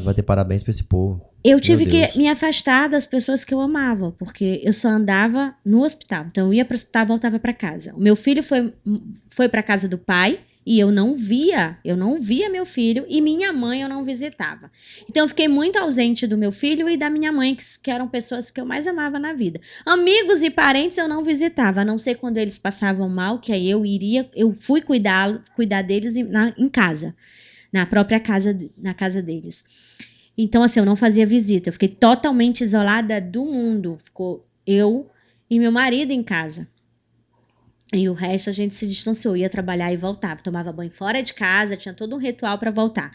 bater parabéns para esse povo.
Eu tive que me afastar das pessoas que eu amava, porque eu só andava no hospital. Então, eu ia para o hospital e voltava para casa. O meu filho foi para casa do pai e eu não via meu filho e minha mãe eu não visitava. Então, eu fiquei muito ausente do meu filho e da minha mãe, que eram pessoas que eu mais amava na vida. Amigos e parentes eu não visitava, a não ser quando eles passavam mal, que aí eu fui cuidar deles em casa, na própria casa, na casa deles. Então, assim, eu não fazia visita. Eu fiquei totalmente isolada do mundo. Ficou eu e meu marido em casa. E o resto a gente se distanciou. Ia trabalhar e voltava. Tomava banho fora de casa. Tinha todo um ritual para voltar.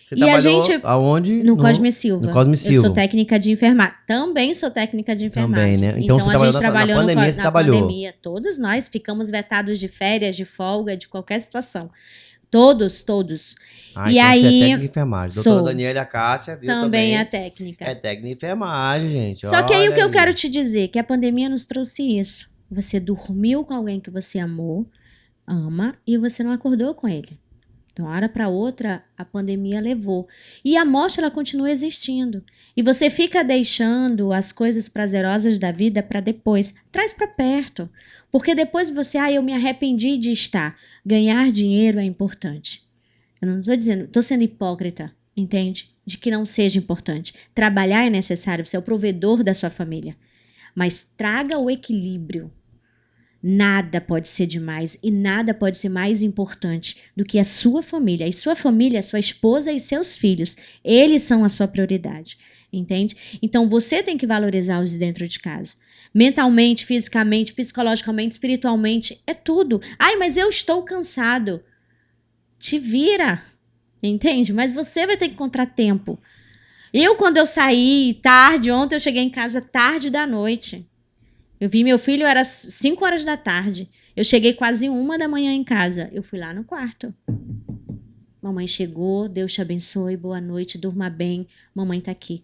Você trabalhou aonde?
No Cosme Silva.
No Cosme Silva.
Eu sou técnica de enfermagem. Também sou técnica de enfermagem.
Também, né? Então você
a gente trabalhou
na pandemia, você trabalhou.
Pandemia. Todos nós ficamos vetados de férias, de folga, de qualquer situação. Todos.
E
então
aí,
você é
técnica de enfermagem. Doutora Daniela Cássia, viu?
Também é técnica.
É técnica de enfermagem, gente.
Só que aí o que eu quero te dizer, que a pandemia nos trouxe isso. Você dormiu com alguém que você ama, e você não acordou com ele. Então, hora para outra, a pandemia levou. E a morte, ela continua existindo. E você fica deixando as coisas prazerosas da vida para depois. Traz para perto. Porque depois você, eu me arrependi de estar. Ganhar dinheiro é importante. Eu não estou dizendo, estou sendo hipócrita, entende? De que não seja importante. Trabalhar é necessário, você é o provedor da sua família. Mas traga o equilíbrio. Nada pode ser demais e nada pode ser mais importante do que a sua família. E sua família, sua esposa e seus filhos. Eles são a sua prioridade, entende? Então, você tem que valorizar os de dentro de casa. Mentalmente, fisicamente, psicologicamente, espiritualmente, é tudo. Mas eu estou cansado. Te vira, entende? Mas você vai ter que encontrar tempo. Quando eu saí tarde, ontem eu cheguei em casa tarde da noite. Eu vi meu filho, era 5 horas da tarde. Eu cheguei quase 1 da manhã em casa. Eu fui lá no quarto. Mamãe chegou, Deus te abençoe, boa noite, durma bem, mamãe tá aqui.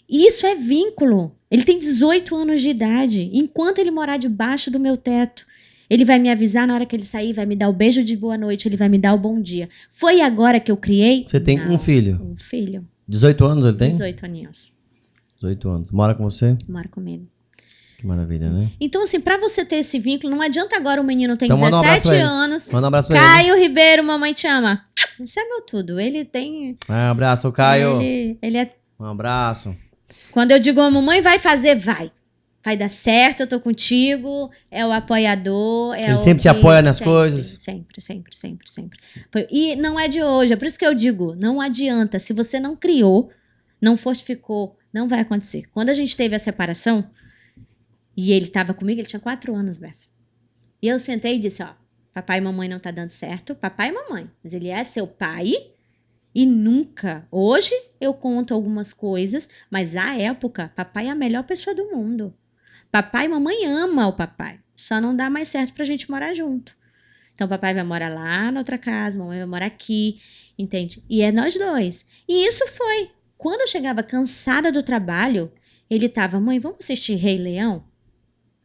Isso é vínculo. Ele tem 18 anos de idade. Enquanto ele morar debaixo do meu teto, ele vai me avisar na hora que ele sair, vai me dar o beijo de boa noite, ele vai me dar o bom dia. Foi agora que eu criei?
Você tem um filho?
Um filho.
18 anos ele tem?
18 aninhos.
18 anos. Mora com você?
Mora comigo.
Que maravilha, né?
Então, assim, pra você ter esse vínculo, não adianta agora o menino tem 17 anos.
Manda um abraço pra
Caio Ribeiro, mamãe te ama. Isso é meu tudo. Ele tem...
Um abraço, Caio.
Ele é...
Um abraço.
Quando eu digo a mamãe vai fazer, vai. Vai dar certo, eu tô contigo. É o apoiador.
Ele sempre te apoia nas coisas?
Sempre. E não é de hoje. É por isso que eu digo, não adianta. Se você não criou, não fortificou, não vai acontecer. Quando a gente teve a separação... E ele estava comigo, ele tinha 4 anos, Bessa. E eu sentei e disse, papai e mamãe não tá dando certo, papai e mamãe. Mas ele é seu pai e nunca. Hoje eu conto algumas coisas, mas à época, papai é a melhor pessoa do mundo. Papai e mamãe ama o papai. só não dá mais certo pra gente morar junto. Então, papai vai morar lá na outra casa, mamãe vai morar aqui, entende? E é nós dois. E isso foi. Quando eu chegava cansada do trabalho, ele tava, mãe, vamos assistir Rei Leão?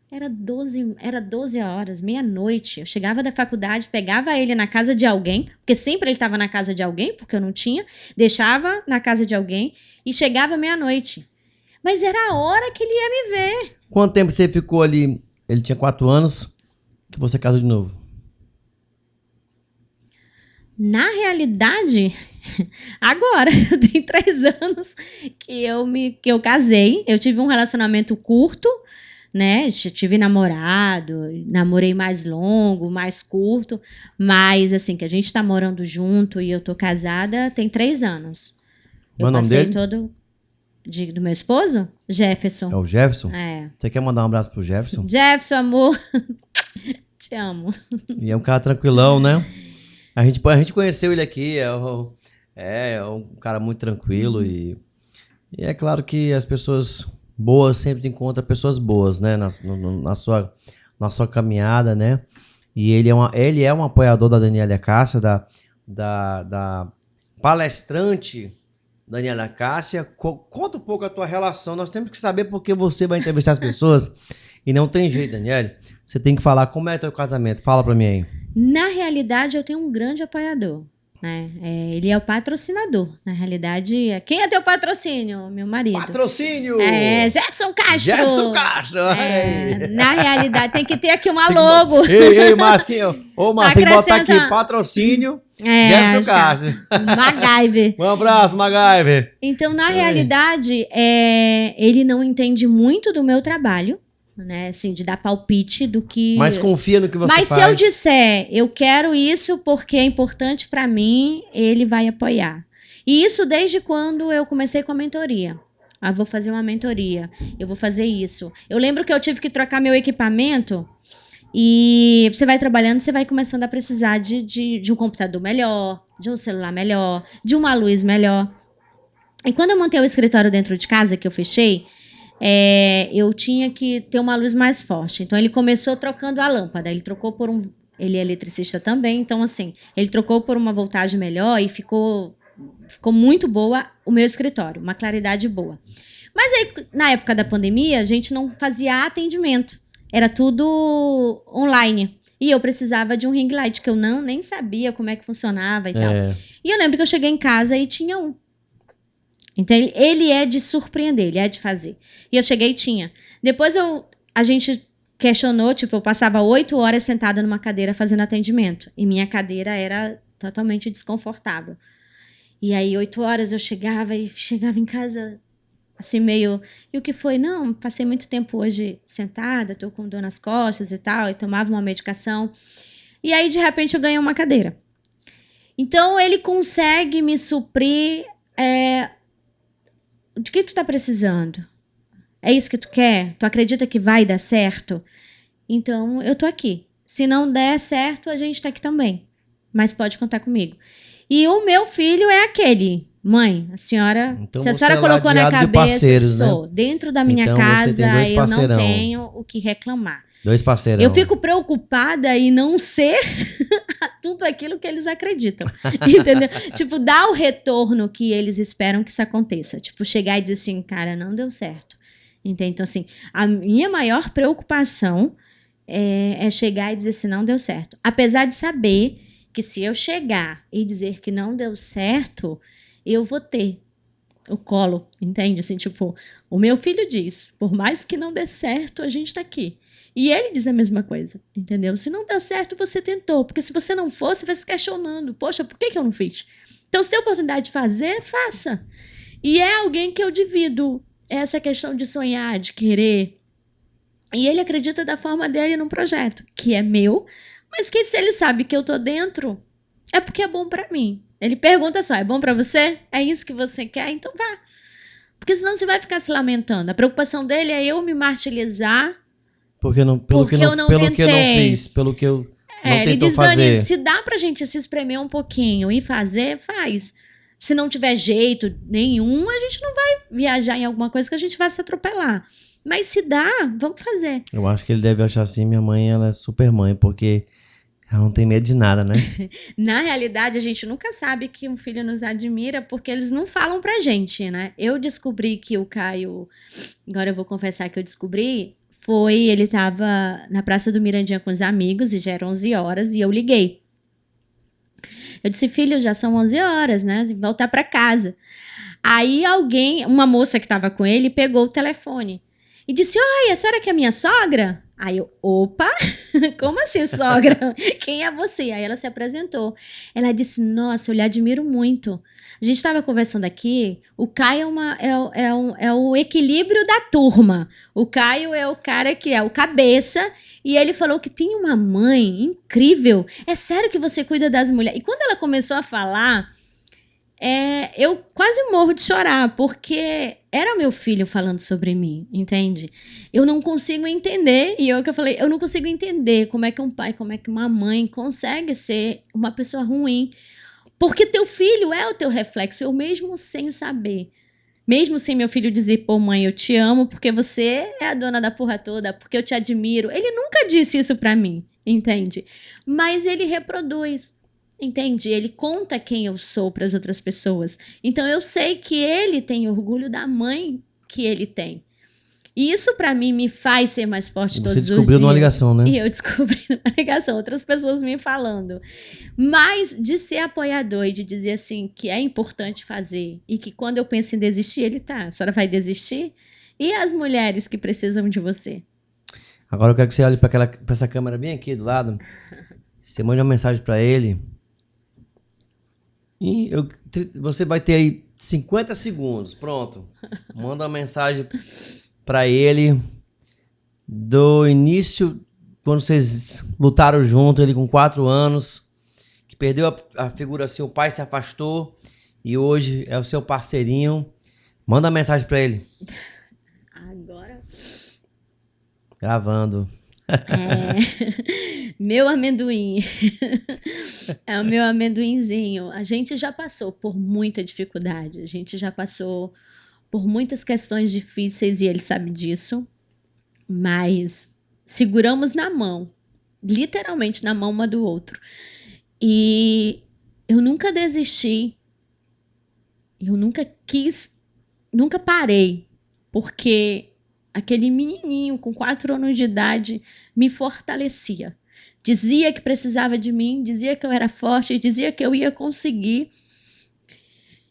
Era 12 horas, meia-noite. Eu chegava da faculdade, pegava ele na casa de alguém, porque sempre ele estava na casa de alguém, porque eu não tinha, deixava na casa de alguém e chegava meia-noite. Mas era a hora que ele ia me ver.
Quanto tempo você ficou ali? Ele tinha 4 anos, que você casou de novo.
Na realidade, agora, eu tenho 3 anos que eu casei. Eu tive um relacionamento curto, né? Tive namorado, namorei mais longo, mais curto, mas assim, que a gente tá morando junto e eu tô casada, tem 3 anos.
Qual é o nome dele?
Do meu esposo? Jefferson.
É o Jefferson?
É.
Você quer mandar um abraço pro Jefferson?
Jefferson, amor. Te amo.
E é um cara tranquilão, né? A gente conheceu ele aqui, é um cara muito tranquilo e é claro que as pessoas boas sempre encontram pessoas boas, né? Na sua caminhada, né? E ele é um apoiador da Daniela Cássia, da palestrante Daniela Cássia. Conta um pouco a tua relação. Nós temos que saber porque você vai entrevistar as pessoas e não tem jeito, Daniela. Você tem que falar como é teu casamento. Fala pra mim aí.
Na realidade, eu tenho um grande apoiador, né? Ele é o patrocinador. Na realidade, quem é teu patrocínio? Meu marido.
Patrocínio!
Jefferson Castro!
Jefferson Castro!
Na realidade, tem que ter aqui uma logo.
Ei, Marcinho! Ô, Marcinho, tem que botar aqui, patrocínio Jefferson Castro.
MacGyver.
Um abraço, MacGyver.
Então, na realidade, ele não entende muito do meu trabalho, né, assim, de dar palpite do que...
Mas confia no que você faz.
Mas se eu disser, eu quero isso porque é importante pra mim, ele vai apoiar. E isso desde quando eu comecei com a mentoria. Vou fazer uma mentoria, eu vou fazer isso. Eu lembro que eu tive que trocar meu equipamento e você vai trabalhando, você vai começando a precisar de um computador melhor, de um celular melhor, de uma luz melhor. E quando eu montei o escritório dentro de casa, que eu fechei, eu tinha que ter uma luz mais forte. Então, ele começou trocando a lâmpada. Ele trocou por ele é eletricista também. Então, assim, ele trocou por uma voltagem melhor e ficou muito boa o meu escritório. Uma claridade boa. Mas aí, na época da pandemia, a gente não fazia atendimento. Era tudo online. E eu precisava de um ring light, que eu nem sabia como é que funcionava e tal. E eu lembro que eu cheguei em casa e tinha um. Então, ele é de surpreender, ele é de fazer. E eu cheguei e tinha. Depois a gente questionou, tipo, eu passava 8 horas sentada numa cadeira fazendo atendimento. E minha cadeira era totalmente desconfortável. E aí, 8 horas eu chegava em casa, assim, meio... E o que foi? Não, passei muito tempo hoje sentada, tô com dor nas costas e tal, e tomava uma medicação. E aí, de repente, eu ganhei uma cadeira. Então, ele consegue me suprir... De que tu tá precisando? É isso que tu quer? Tu acredita que vai dar certo? Então, eu tô aqui. Se não der certo, a gente tá aqui também. Mas pode contar comigo. E o meu filho é aquele. Mãe, a senhora...
Então,
se a senhora colocou na cabeça, sou. Né? Dentro da minha casa, eu não tenho o que reclamar.
2 parceirão.
Eu fico preocupada em não ser tudo aquilo que eles acreditam, entendeu? Tipo, dar o retorno que eles esperam que isso aconteça. Tipo, chegar e dizer assim, cara, não deu certo. Entende? Então, assim, a minha maior preocupação é chegar e dizer assim, não deu certo. Apesar de saber que se eu chegar e dizer que não deu certo, eu vou ter o colo, entende? Assim, tipo, o meu filho diz, por mais que não dê certo, a gente tá aqui. E ele diz a mesma coisa, entendeu? Se não der certo, você tentou. Porque se você não for, você vai se questionando. Poxa, por que eu não fiz? Então, se tem oportunidade de fazer, faça. E é alguém que eu divido essa questão de sonhar, de querer. E ele acredita da forma dele num projeto, que é meu, mas que se ele sabe que eu tô dentro, é porque é bom pra mim. Ele pergunta só, é bom pra você? É isso que você quer? Então vá. Porque senão você vai ficar se lamentando. A preocupação dele é eu me martirizar pelo que eu não fiz,
pelo que eu não
ele
tentou
diz,
fazer.
Dani, se dá pra gente se espremer um pouquinho e fazer, faz. Se não tiver jeito nenhum, a gente não vai viajar em alguma coisa que a gente vai se atropelar. Mas se dá, vamos fazer.
Eu acho que ele deve achar assim, minha mãe, ela é super mãe, porque ela não tem medo de nada, né?
Na realidade, a gente nunca sabe que um filho nos admira porque eles não falam pra gente, né? Eu descobri que o Caio, agora eu vou confessar que eu descobri, ele tava na Praça do Mirandinha com os amigos e já eram 11 horas e eu liguei. Eu disse, filho, já são 11 horas, né? Voltar pra casa. Aí uma moça que tava com ele, pegou o telefone e disse, oi, a senhora que é minha sogra? Aí eu, opa, como assim, sogra? Quem é você? Aí ela se apresentou. Ela disse, nossa, eu lhe admiro muito. A gente estava conversando aqui, o Caio é o equilíbrio da turma. O Caio é o cara que é o cabeça, e ele falou que tem uma mãe incrível. É sério que você cuida das mulheres? E quando ela começou a falar, eu quase morro de chorar, porque era o meu filho falando sobre mim, entende? Eu não consigo entender, e eu falei, eu não consigo entender como é que um pai, como é que uma mãe consegue ser uma pessoa ruim, porque teu filho é o teu reflexo, eu mesmo sem saber. Mesmo sem meu filho dizer, pô, mãe, eu te amo porque você é a dona da porra toda, porque eu te admiro. Ele nunca disse isso pra mim, entende? Mas ele reproduz. Entende? Ele conta quem eu sou para as outras pessoas. Então eu sei que ele tem orgulho da mãe que ele tem. E isso para mim me faz ser mais forte todos os dias.
Você descobriu numa ligação, né?
E eu descobri numa ligação, outras pessoas me falando. Mas de ser apoiador e de dizer assim que é importante fazer e que quando eu penso em desistir, ele tá, a senhora vai desistir? E as mulheres que precisam de você?
Agora eu quero que você olhe para essa câmera bem aqui do lado. Você manda uma mensagem para ele. E você vai ter aí 50 segundos, pronto. Manda uma mensagem para ele do início, quando vocês lutaram junto, ele com 4 anos, que perdeu a figura assim, o pai se afastou e hoje é o seu parceirinho. Manda uma mensagem para ele.
Agora.
Gravando.
Meu amendoim. É o meu amendoinzinho. A gente já passou por muita dificuldade. A gente já passou por muitas questões difíceis e ele sabe disso. Mas seguramos na mão. Literalmente na mão uma do outro. E eu nunca desisti. Eu nunca quis. Nunca parei. Porque aquele menininho com 4 anos de idade me fortalecia. Dizia que precisava de mim, dizia que eu era forte, dizia que eu ia conseguir.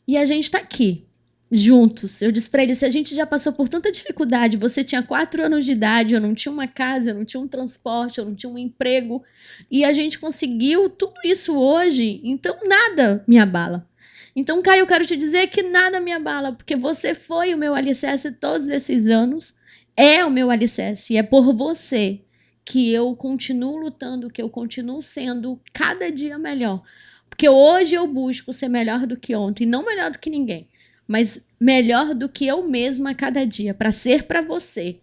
E a gente está aqui, juntos. Eu disse para ele, se a gente já passou por tanta dificuldade, você tinha 4 anos de idade, eu não tinha uma casa, eu não tinha um transporte, eu não tinha um emprego, e a gente conseguiu tudo isso hoje, então nada me abala. Então, Caio, eu quero te dizer que nada me abala, porque você foi o meu alicerce todos esses anos, é o meu alicerce, e é por você que eu continuo lutando, que eu continuo sendo cada dia melhor. Porque hoje eu busco ser melhor do que ontem, não melhor do que ninguém, mas melhor do que eu mesma a cada dia, para ser para você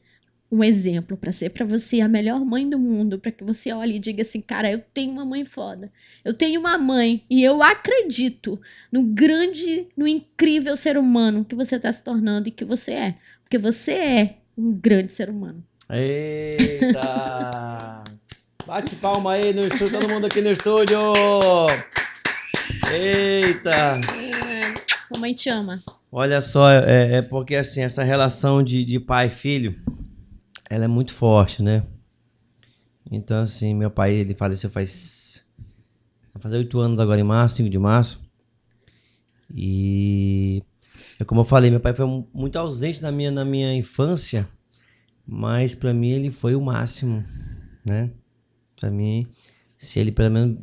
um exemplo, para ser para você a melhor mãe do mundo, para que você olhe e diga assim, cara, eu tenho uma mãe foda, eu tenho uma mãe e eu acredito no incrível ser humano que você está se tornando e que você é, porque você é um grande ser humano.
Eita! Bate palma aí no estúdio, todo mundo aqui no estúdio! Eita!
Mamãe te ama.
Olha só, é porque assim, essa relação de pai e filho, ela é muito forte, né? Então assim, meu pai, ele faleceu vai fazer 8 anos agora em março, 5 de março. E como eu falei, meu pai foi muito ausente na minha infância, mas pra mim ele foi o máximo, né? Pra mim, se ele pelo menos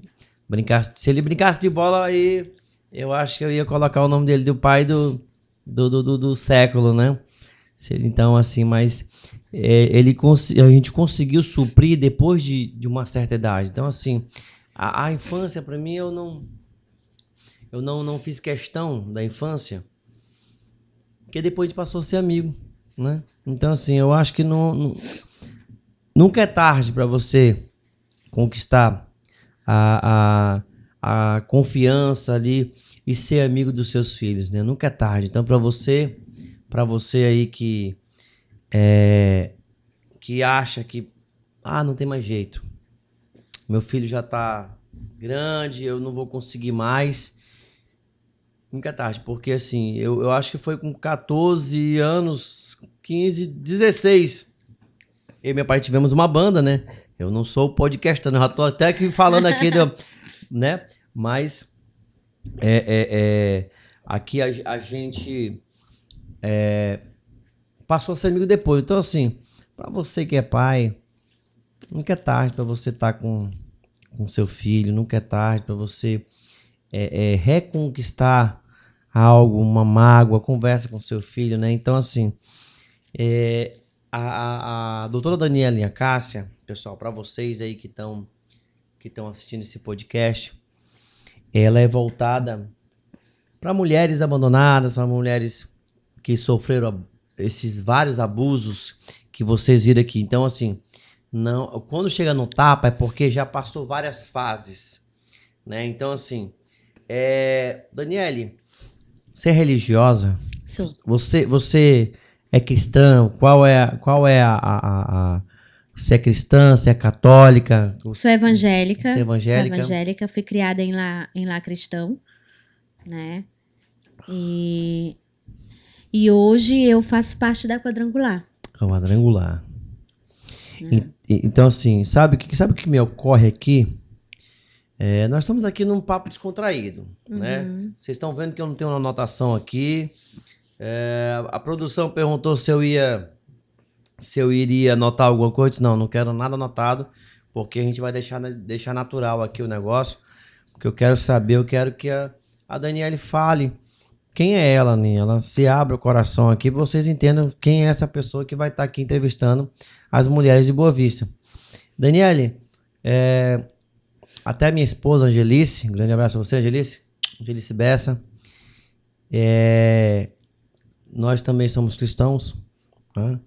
brincasse de bola, aí eu acho que eu ia colocar o nome dele do pai do século, né? Então, assim, mas a gente conseguiu suprir depois de uma certa idade. Então, assim, a infância, pra mim, eu não fiz questão da infância, porque depois passou a ser amigo, né? Então, assim, eu acho que nunca é tarde para você conquistar a confiança ali e ser amigo dos seus filhos, né? Nunca é tarde. Então, para você aí que que acha que, não tem mais jeito. Meu filho já tá grande, eu não vou conseguir mais. Nunca é tarde, porque assim, eu acho que foi com 14 anos, 15, 16. Eu e meu pai tivemos uma banda, né? Eu não sou podcastando, eu já tô até aqui falando aqui, né? Mas aqui a gente passou a ser amigo depois. Então, assim, pra você que é pai, nunca é tarde pra você estar com seu filho, nunca é tarde pra você reconquistar algo, uma mágoa, conversa com seu filho, né? Então, assim, a doutora Daniela e a Cássia, pessoal, para vocês aí que estão assistindo esse podcast, ela é voltada para mulheres abandonadas, para mulheres que sofreram esses vários abusos que vocês viram aqui. Então, assim, não, quando chega no tapa é porque já passou várias fases, né? Então, assim, Daniele, você é religiosa?
Sou.
Você é cristã? Qual é você é cristã? Você é católica?
Sou evangélica.
Você é evangélica?
Sou evangélica. Fui criada em lá cristão, né? E hoje eu faço parte da Quadrangular.
Quadrangular. Então, assim, sabe o que me ocorre aqui? Nós estamos aqui num papo descontraído, né? Vocês estão vendo que eu não tenho uma anotação aqui. A produção perguntou se eu iria anotar alguma coisa. Eu disse, não quero nada anotado, porque a gente vai deixar natural aqui o negócio. Porque eu quero saber, eu quero que a Daniele fale quem é ela, né? Ela se abre o coração aqui para vocês entendam quem é essa pessoa que vai estar aqui entrevistando as mulheres de Boa Vista. Daniele, até minha esposa Angelice, um grande abraço pra você, Angelice Bessa. Nós também somos cristãos, né?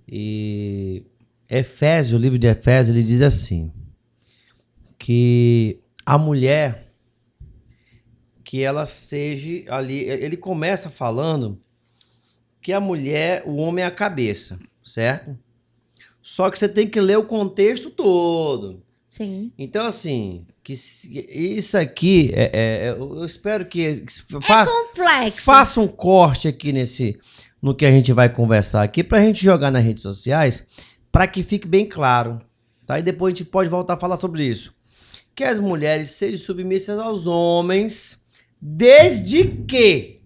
E Efésios, o livro de Efésios, ele diz assim, que a mulher, que ela seja ali, ele começa falando que a mulher, o homem é a cabeça, certo? Só que você tem que ler o contexto todo.
Sim.
Então, assim, isso aqui, eu espero que
complexo.
Faça um corte aqui no que a gente vai conversar aqui, pra gente jogar nas redes sociais, para que fique bem claro, tá? E depois a gente pode voltar a falar sobre isso. Que as mulheres sejam submissas aos homens, desde que.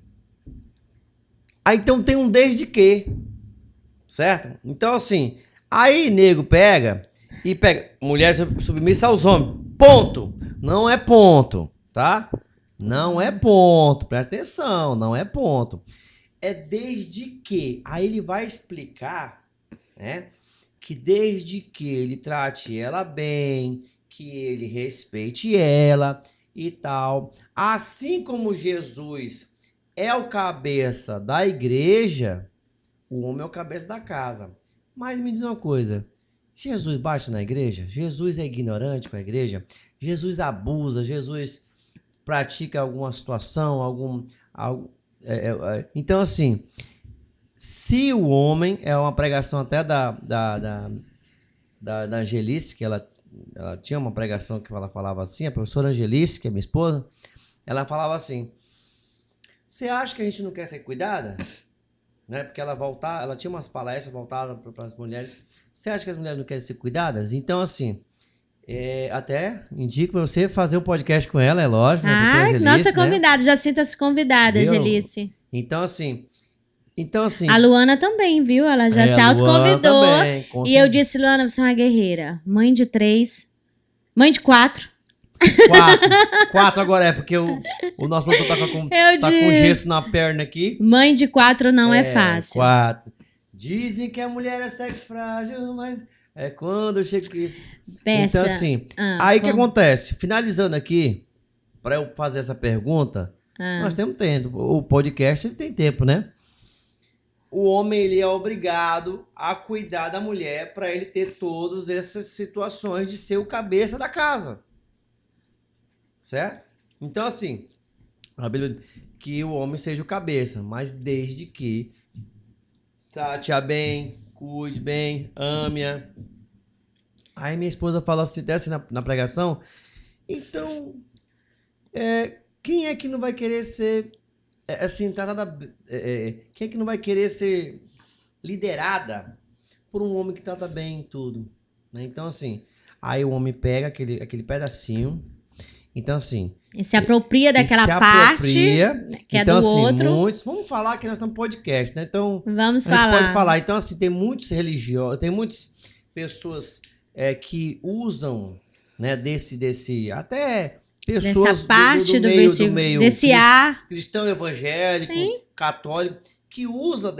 Então tem um desde que, certo? Então, assim, aí nego pega mulher submissa aos homens, ponto. Não é ponto, tá? Não é ponto, presta atenção, não é ponto. É desde que. Aí ele vai explicar, né? Que desde que ele trate ela bem, que ele respeite ela e tal. Assim como Jesus é o cabeça da igreja, o homem é o cabeça da casa. Mas me diz uma coisa, Jesus bate na igreja? Jesus é ignorante com a igreja? Jesus abusa? Jesus pratica alguma situação? Então, assim, se o homem, é uma pregação até da Angelice, que ela tinha uma pregação que ela falava assim, a professora Angelice, que é minha esposa, ela falava assim, você acha que a gente não quer ser cuidada? Né? Porque ela tinha umas palestras voltadas para as mulheres. Você acha que as mulheres não querem ser cuidadas? Então, assim, até indico para você fazer um podcast com ela, é lógico.
Angelice, nossa convidada, né? Já sinta-se convidada, Angelice.
Então, assim...
A Luana também, viu? Ela já se autoconvidou. E eu disse, Luana, você é uma guerreira. Mãe de 3. Mãe de 4.
4 agora porque o nosso produtor tá com gesso na perna aqui.
Mãe de 4 não é fácil.
4. Dizem que a mulher é sexo frágil, mas é quando eu chego aqui.
Peça.
Então, assim, aí o que acontece? Finalizando aqui, para eu fazer essa pergunta, nós temos tempo. O podcast ele tem tempo, né? O homem ele é obrigado a cuidar da mulher para ele ter todas essas situações de ser o cabeça da casa. Certo? Então, assim, que o homem seja o cabeça, mas desde que trate-a bem, cuide bem, ame-a. Aí minha esposa fala assim, desce na pregação, então, quem é que não vai querer ser, assim, quem é que não vai querer ser liderada por um homem que trata bem em tudo, né? Então, assim, aí o homem pega aquele pedacinho, então, assim...
E se apropria daquela parte que é
então,
do
assim,
outro.
vamos falar que nós estamos no podcast, né? Então,
Vamos
a gente
falar.
pode falar. Então, assim, tem muitos religiosos, tem muitas pessoas que usam, né, até pessoas
Dessa parte do
do
versículo,
meio
desse ar.
cristão evangélico,
Sim.
católico, que usa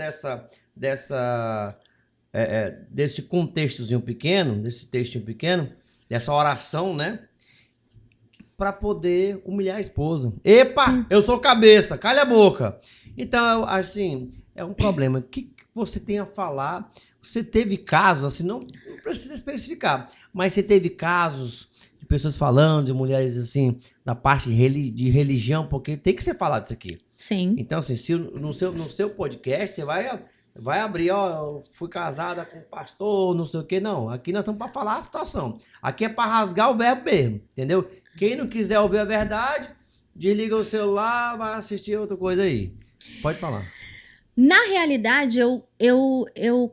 desse contextozinho pequeno, desse textinho pequeno, dessa oração, né? Para poder humilhar a esposa. Epa, eu sou cabeça, calha a boca. Então, assim, é um problema. O que você tem a falar? Você teve casos, assim, não precisa especificar, mas você teve casos de pessoas falando, de mulheres, assim, da parte de religião, porque tem que ser falado isso aqui.
Sim.
Então, assim, se no seu podcast, você vai abrir, eu fui casada com um pastor, não sei o quê. Não, aqui nós estamos para falar a situação. Aqui é para rasgar o verbo mesmo, entendeu? Quem não quiser ouvir a verdade, desliga o celular, vai assistir outra coisa aí. Pode falar.
Na realidade,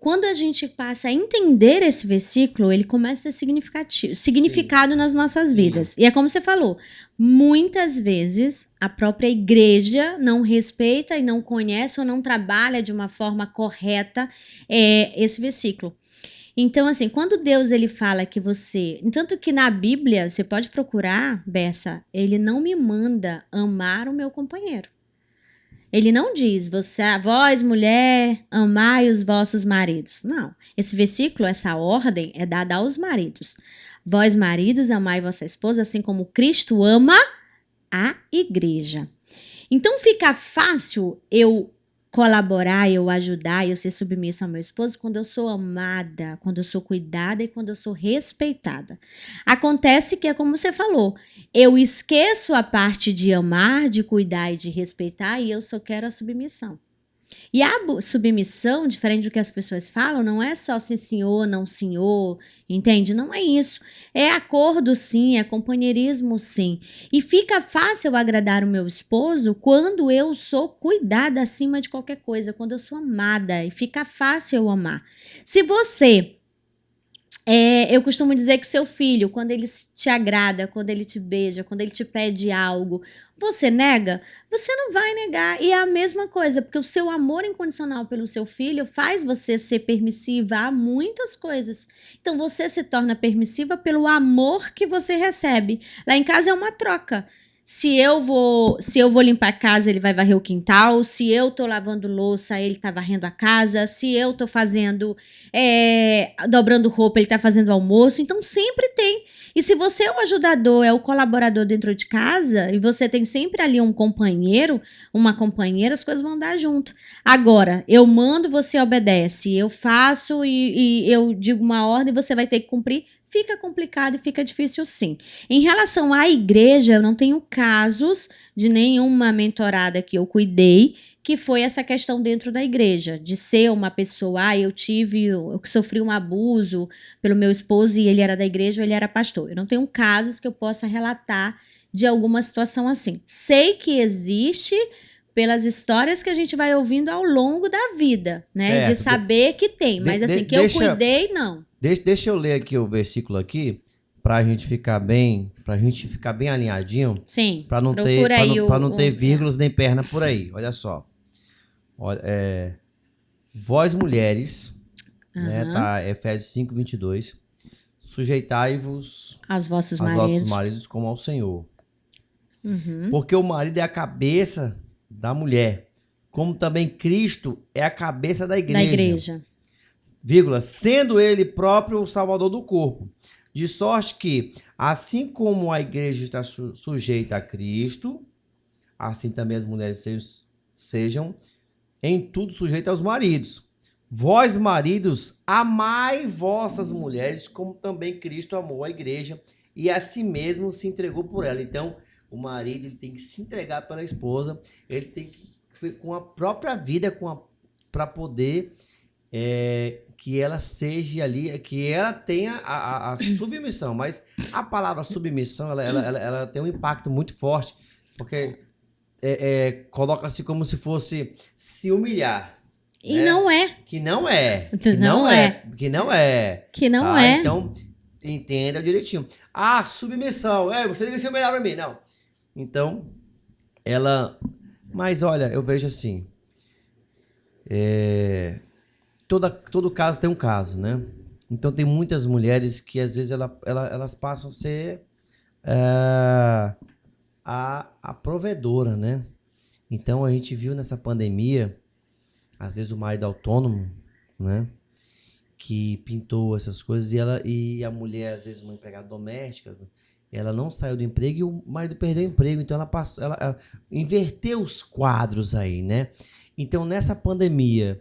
quando a gente passa a entender esse versículo, ele começa a ter significado nas nossas vidas. E é como você falou, muitas vezes a própria igreja não respeita e não conhece ou não trabalha de uma forma correta esse versículo. Então, assim, quando Deus ele fala que você... Tanto que na Bíblia, você pode procurar, Bessa, ele não me manda amar o meu companheiro. Ele não diz, vós, mulher, amai os vossos maridos. Não. Esse versículo, essa ordem é dada aos maridos. Vós, maridos, amai vossa esposa, assim como Cristo ama a igreja. Então, fica fácil eu colaborar, eu ajudar, eu ser submissa ao meu esposo quando eu sou amada, quando eu sou cuidada e quando eu sou respeitada. Acontece que é como você falou, eu esqueço a parte de amar, de cuidar e de respeitar e eu só quero a submissão. E a submissão, diferente do que as pessoas falam, não é só sim senhor, não senhor, entende? Não é isso. É acordo sim, é companheirismo sim. E fica fácil agradar o meu esposo quando eu sou cuidada acima de qualquer coisa, quando eu sou amada. E fica fácil eu amar. Se você... eu costumo dizer que seu filho, quando ele te agrada, quando ele te beija, quando ele te pede algo, você nega? Você não vai negar. E é a mesma coisa, porque o seu amor incondicional pelo seu filho faz você ser permissiva a muitas coisas. Então você se torna permissiva pelo amor que você recebe. Lá em casa é uma troca. Se eu vou limpar a casa, ele vai varrer o quintal. Se eu tô lavando louça, ele tá varrendo a casa. Se eu tô dobrando roupa, ele tá fazendo almoço. Então sempre tem. E se você é o ajudador, é o colaborador dentro de casa, e você tem sempre ali um companheiro, uma companheira, as coisas vão dar junto. Agora, eu mando, você obedece. Eu faço e eu digo uma ordem, você vai ter que cumprir. Fica complicado e fica difícil sim. Em relação à igreja, eu não tenho casos de nenhuma mentorada que eu cuidei que foi essa questão dentro da igreja, de ser uma pessoa, eu sofri um abuso pelo meu esposo e ele era da igreja ou ele era pastor. Eu não tenho casos que eu possa relatar de alguma situação assim. Sei que existe pelas histórias que a gente vai ouvindo ao longo da vida, né?
Certo.
De saber que tem, mas assim, eu cuidei, não.
Deixa eu ler aqui o versículo aqui, pra gente ficar bem alinhadinho.
Sim.
Para não ter vírgulas nem perna por aí. Olha só. Olha, vós mulheres, né, tá, Efésios 5:22, sujeitai-vos
aos vossos
maridos como ao Senhor. Porque o marido é a cabeça da mulher, como também Cristo é a cabeça da igreja. Vírgula, sendo ele próprio o salvador do corpo. De sorte que, assim como a igreja está sujeita a Cristo, assim também as mulheres sejam em tudo sujeitas aos maridos. Vós, maridos, amai vossas mulheres, como também Cristo amou a igreja e a si mesmo se entregou por ela. Então, o marido ele tem que se entregar pela esposa, ele tem que, com a própria vida, para poder que ela seja ali, que ela tenha a submissão, mas a palavra submissão, ela tem um impacto muito forte, porque coloca-se como se fosse se humilhar.
E
né?
não é.
Que não é.
Que não é.
Então, entenda direitinho. Submissão. Você tem que se humilhar pra mim. Não. Então, mas olha, eu vejo assim. Todo caso tem um caso, né? Então tem muitas mulheres que às vezes elas passam a ser a provedora, né? Então a gente viu nessa pandemia, às vezes o marido autônomo, né? Que pintou essas coisas e a mulher, às vezes uma empregada doméstica, ela não saiu do emprego e o marido perdeu o emprego, então ela inverteu os quadros aí, né? Então nessa pandemia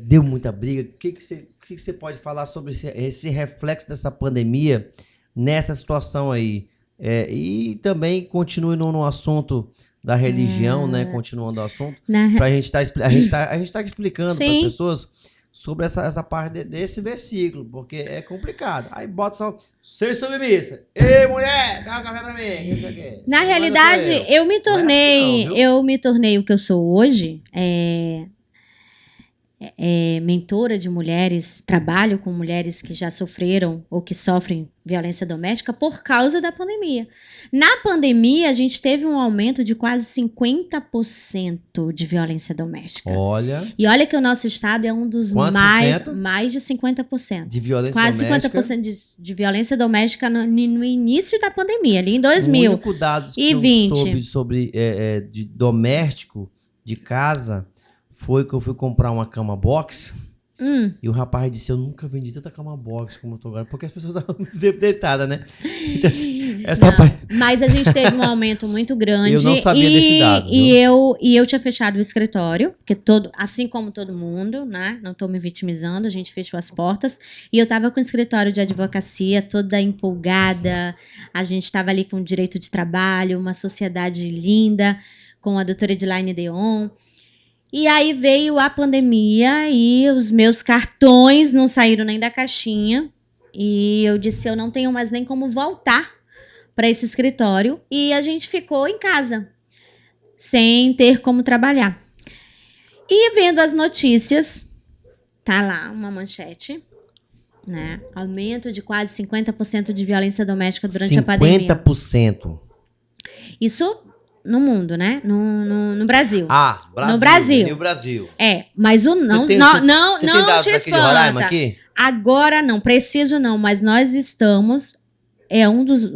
deu muita briga. O que você pode falar sobre esse reflexo dessa pandemia nessa situação aí? E também continue no assunto da religião, né? Continuando o assunto. A gente tá explicando para as pessoas sobre essa parte desse versículo, porque é complicado. Aí bota só, ser submissa. Ei, mulher, dá um café pra mim.
Na realidade, eu me tornei o que eu sou hoje. Mentora de mulheres, trabalho com mulheres que já sofreram ou que sofrem violência doméstica por causa da pandemia. Na pandemia, a gente teve um aumento de quase 50% de violência doméstica. E olha que o nosso estado é um dos mais de 50%.
De violência
quase
doméstica?
Quase 50% de violência doméstica no início da pandemia, ali em 2020.
O único dado que eu soube sobre de doméstico, de casa, foi que eu fui comprar uma cama box e o rapaz disse, eu nunca vendi tanta cama box como eu tô agora, porque as pessoas estavam deitadas, né? Então,
mas a gente teve um aumento muito grande.
Eu não sabia desse dado.
E eu tinha fechado o escritório, porque assim como todo mundo, né? Não tô me vitimizando, a gente fechou as portas. E eu tava com o escritório de advocacia toda empolgada. A gente tava ali com o direito de trabalho, uma sociedade linda, com a doutora Edilaine Deon. E aí veio a pandemia e os meus cartões não saíram nem da caixinha. E eu disse, eu não tenho mais nem como voltar para esse escritório. E a gente ficou em casa, sem ter como trabalhar. E vendo as notícias, tá lá uma manchete, né? Aumento de quase 50% de violência doméstica durante a pandemia.
50%?
Isso no mundo, né? No Brasil.
Brasil.
No Brasil.
No Brasil.
Mas o não te espanta.
Aqui?
Agora não, preciso não, mas nós estamos um dos.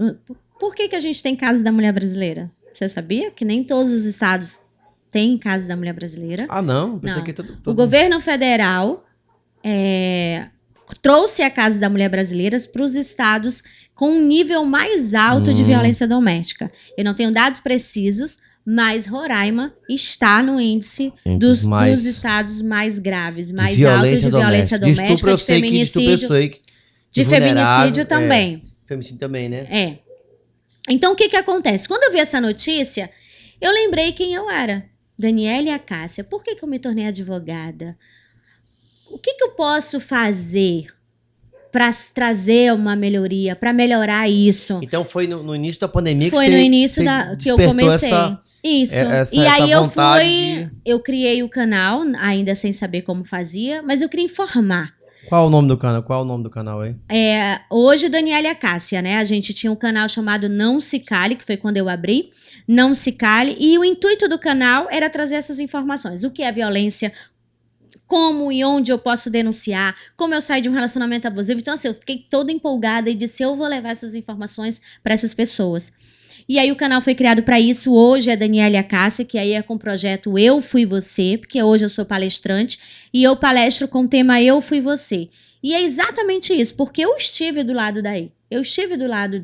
Por que a gente tem Casa da Mulher Brasileira? Você sabia que nem todos os estados têm Casa da Mulher Brasileira?
Não, pensei que todo...
O governo federal trouxe a Casa da Mulher Brasileira para os estados com um nível mais alto de violência doméstica. Eu não tenho dados precisos, mas Roraima está no índice dos estados mais graves, mais altos de violência doméstica, de feminicídio. De feminicídio também.
Feminicídio também, né?
Então, o que acontece? Quando eu vi essa notícia, eu lembrei quem eu era. Daniele Acácia. Por que eu me tornei advogada? O que eu posso fazer para trazer uma melhoria, para melhorar isso?
Então foi no início da pandemia
que eu comecei. Isso. E aí eu criei o canal, ainda sem saber como fazia, mas eu queria informar.
Qual o nome do canal aí?
Hoje, Daniele Acácia, né? A gente tinha um canal chamado Não Se Cale, que foi quando eu abri. Não Se Cale. E o intuito do canal era trazer essas informações. O que é violência, como e onde eu posso denunciar, como eu saio de um relacionamento abusivo. Então, assim, eu fiquei toda empolgada e disse, eu vou levar essas informações para essas pessoas. E aí o canal foi criado para isso. Hoje é Daniele Acácia, que aí é com o projeto Eu Fui Você, porque hoje eu sou palestrante e eu palestro com o tema Eu Fui Você. E é exatamente isso, porque eu estive do lado daí. Eu estive do lado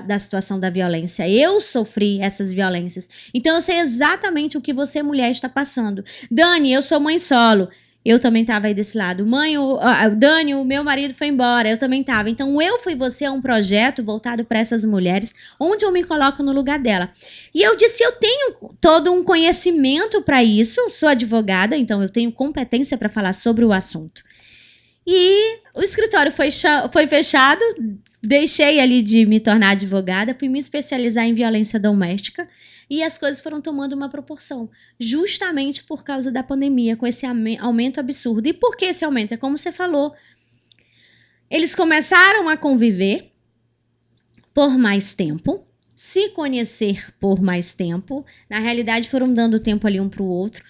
da situação da violência. Eu sofri essas violências. Então, eu sei exatamente o que você, mulher, está passando. Dani, eu sou mãe solo. Eu também tava aí desse lado. Mãe, o Dani, o meu marido foi embora. Eu também tava. Então, Eu Fui Você é um projeto voltado para essas mulheres, onde eu me coloco no lugar dela. E eu disse, eu tenho todo um conhecimento para isso. Sou advogada, então eu tenho competência para falar sobre o assunto. E o escritório foi fechado. Deixei ali de me tornar advogada. Fui me especializar em violência doméstica. E as coisas foram tomando uma proporção, justamente por causa da pandemia, com esse aumento absurdo. E por que esse aumento? É como você falou. Eles começaram a conviver por mais tempo, se conhecer por mais tempo. Na realidade, foram dando tempo ali um para o outro.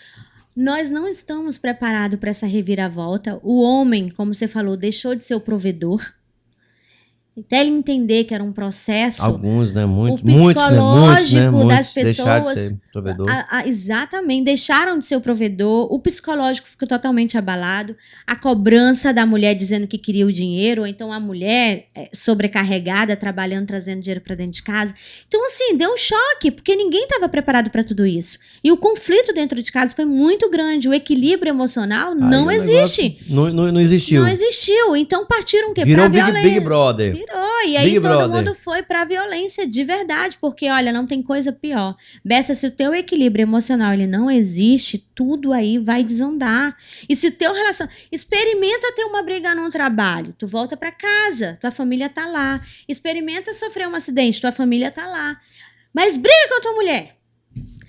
Nós não estamos preparados para essa reviravolta. O homem, como você falou, deixou de ser o provedor. Até ele entender que era um processo.
Alguns, né?
O psicológico das pessoas.
De ser provedor.
Exatamente, deixaram de ser o provedor. O psicológico ficou totalmente abalado. A cobrança da mulher dizendo que queria o dinheiro, ou então a mulher sobrecarregada, trabalhando, trazendo dinheiro para dentro de casa. Então, assim, deu um choque, porque ninguém estava preparado para tudo isso. E o conflito dentro de casa foi muito grande. O equilíbrio emocional não existe.
Não existiu.
Não existiu. Então, partiram o quê?
Virou Big Brother.
E aí
Big
todo
Brother.
mundo foi pra violência de verdade, porque olha, não tem coisa pior. Bessa, se o teu equilíbrio emocional ele não existe, tudo aí vai desandar. E se o teu experimenta ter uma briga num trabalho, tu volta pra casa, tua família tá lá. Experimenta sofrer um acidente, tua família tá lá. Mas briga com a tua mulher.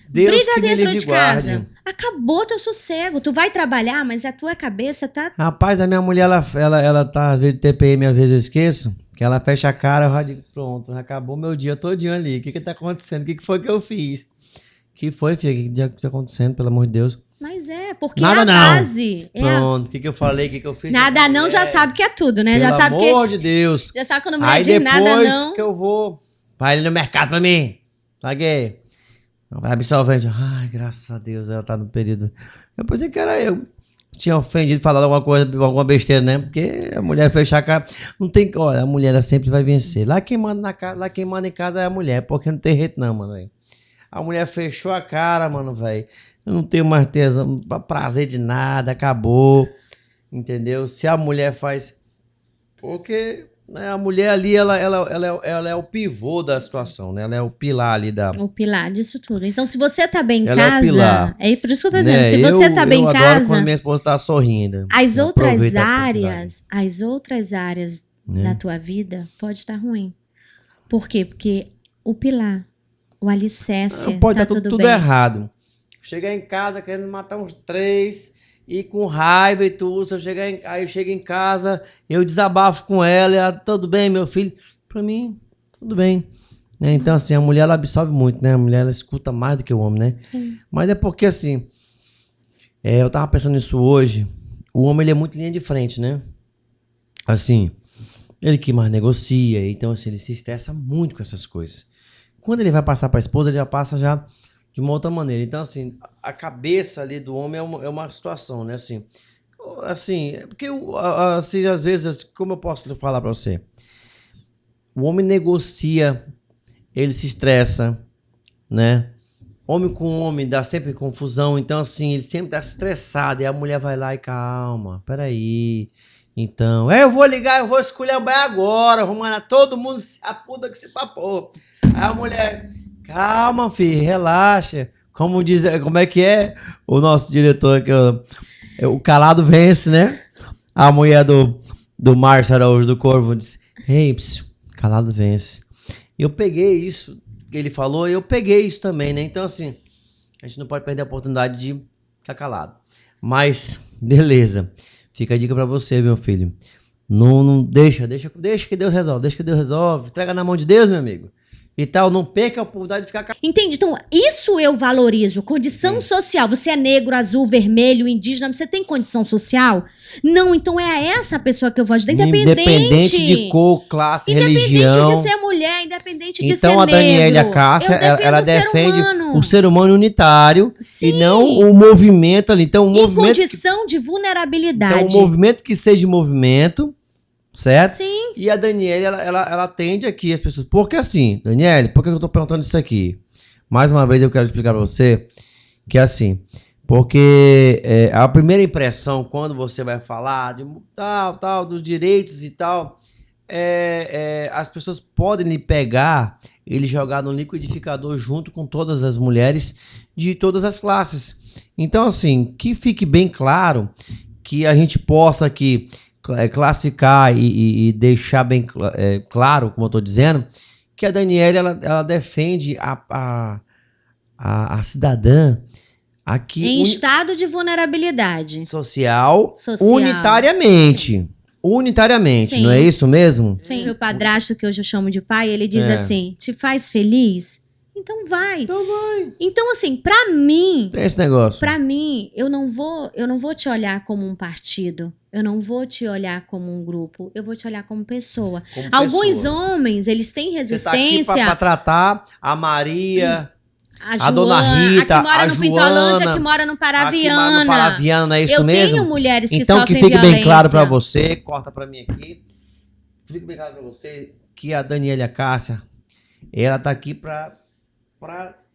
Deus
briga
que
dentro de casa.
Guarde.
Acabou teu sossego. Tu vai trabalhar, mas a tua cabeça tá...
Rapaz, a minha mulher, ela tá, às vezes, de TPM, às vezes eu esqueço, que ela fecha a cara, eu já digo, pronto, acabou meu dia todinho ali. O que tá acontecendo? O que foi que eu fiz? Que foi, filha? O que tá acontecendo, pelo amor de Deus?
Mas porque
nada
é a base.
Pronto, o que eu falei, o que eu fiz?
Nada não, já sabe que é tudo, né?
Pelo
já sabe
amor de Deus.
Já sabe quando a mulher
aí
diz nada não.
Aí depois que eu vou, vai ali no mercado pra mim. Paguei. Absolvente. Ai, graças a Deus, ela tá no período. Eu pensei que era eu. Tinha ofendido, falado alguma coisa, alguma besteira, né? Porque a mulher fechar a cara. Não tem. Olha, a mulher ela sempre vai vencer. Lá quem manda na casa, lá quem manda em casa é a mulher, porque não tem jeito, não, mano. Véio. A mulher fechou a cara, mano, velho. Eu não tenho mais tesão, prazer de nada, acabou. Entendeu? Se a mulher faz. Porque. Né, a mulher ali, ela é o pivô da situação, né? Ela é o pilar ali da...
O pilar disso tudo. Então, se você tá bem em
ela
casa...
É o pilar.
É por isso que eu tô dizendo. Né? Se você tá bem em casa... Eu adoro
quando minha esposa tá sorrindo.
As outras áreas da tua vida pode estar ruim. Por quê? Porque o pilar, o alicerce,
pode
tá
estar
tudo
tudo
bem.
Errado. Chegar em casa querendo matar uns 3... E com raiva e tudo, se eu aí eu chego em casa, eu desabafo com ela, e ela, tudo bem, meu filho? Pra mim, tudo bem. Né? Então, assim, a mulher, ela absorve muito, né? A mulher, ela escuta mais do que o homem, né?
Sim.
Mas é porque, assim, eu tava pensando nisso hoje, o homem, ele é muito linha de frente, né? Assim, ele que mais negocia, então, assim, ele se estressa muito com essas coisas. Quando ele vai passar pra esposa, ele já passa já... de uma outra maneira. Então, assim, a cabeça ali do homem é uma situação, né? Assim, porque, assim, às vezes, como eu posso falar pra você? O homem negocia, ele se estressa, né? Homem com homem dá sempre confusão. Então, assim, ele sempre tá estressado. E a mulher vai lá e calma, peraí. Então, eu vou ligar, eu vou escolher agora. Vou mandar todo mundo a puta que se papou. Aí a mulher... Calma, filho, relaxa. Como é que é o nosso diretor aqui, o calado vence, né? A mulher do Márcio Araújo do Corvo disse, calado vence. Eu peguei isso que ele falou e eu peguei isso também, né? Então, assim, a gente não pode perder a oportunidade de ficar calado. Mas, beleza. Fica a dica pra você, meu filho. Não deixa que Deus resolve. Entrega na mão de Deus, meu amigo. E tal, não perca a oportunidade de ficar...
Entendi. Então, isso eu valorizo. Condição social. Você é negro, azul, vermelho, indígena. Você tem condição social? Não, então é essa pessoa que eu vou ajudar.
Independente de cor, classe, religião.
Independente de ser mulher, independente de ser negro.
Então, a Daniela e a Cássia, ela defende o ser humano unitário.
Sim.
E não o movimento ali. Então,
condição de vulnerabilidade.
Então, o movimento que seja movimento... Certo?
Sim.
E a Daniele, ela atende aqui as pessoas. Porque assim, Daniele, por que eu tô perguntando isso aqui? Mais uma vez eu quero explicar pra você que assim, Porque a primeira impressão, quando você vai falar de tal, dos direitos e tal, as pessoas podem lhe pegar e lhe jogar no liquidificador junto com todas as mulheres de todas as classes. Então, assim, que fique bem claro, que a gente possa aqui classificar e deixar bem claro, como eu estou dizendo, que a Daniele, ela defende a cidadã aqui
em estado de vulnerabilidade
social. Unitariamente. Sim. Unitariamente, sim. Não é isso mesmo?
Sim, meu padrasto, que hoje eu chamo de pai, ele diz assim, te faz feliz? Então vai. Então, assim, pra mim...
Tem esse negócio.
Pra mim, eu não vou te olhar como um partido. Eu não vou te olhar como um grupo. Eu vou te olhar como pessoa. Alguns homens, eles têm resistência...
Você tá aqui pra tratar a Maria... A Dona Rita,
a que mora no Pintolândia, a que mora no Paraviana.
No Paraviana, é isso mesmo?
Eu tenho mulheres que
então,
sofrem
que fique
violência.
bem claro pra você, corta pra mim aqui. Fique bem claro pra você que a Daniele Cássia, ela tá aqui pra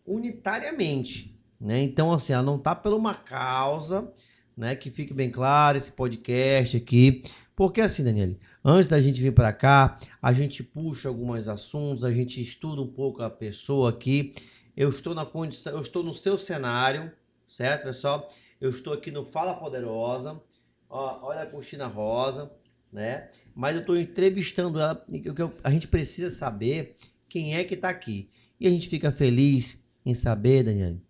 unitariamente, né? Então, assim, ela não tá por uma causa, né? Que fique bem claro esse podcast aqui. Porque assim, Daniele, antes da gente vir pra cá, a gente puxa alguns assuntos, a gente estuda um pouco a pessoa aqui. Eu estou na condição, eu estou no seu cenário, certo, pessoal? Eu estou aqui no Fala Poderosa. Ó, olha a cortina rosa, né? Mas eu estou entrevistando ela. A gente precisa saber quem é que está aqui. E a gente fica feliz em saber, Daniele,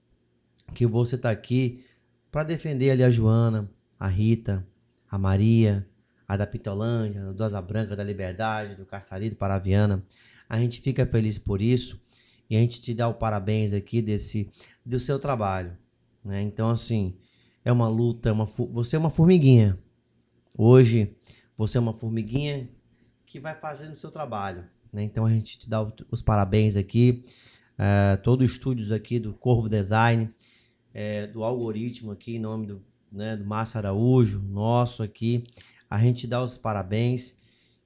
que você está aqui para defender ali a Joana, a Rita, a Maria, a da Pintolândia, do Asa Branca, da Liberdade, do Caçari, do Paraviana. A gente fica feliz por isso. E a gente te dá o parabéns aqui do seu trabalho, né? Então, assim, é uma luta, você é uma formiguinha. Hoje, você é uma formiguinha que vai fazendo o seu trabalho, né? Então, a gente te dá os parabéns aqui. Todo o estúdios aqui do Corvo Design, do Algoritmo aqui, em nome do Márcio Araújo, nosso aqui. A gente dá os parabéns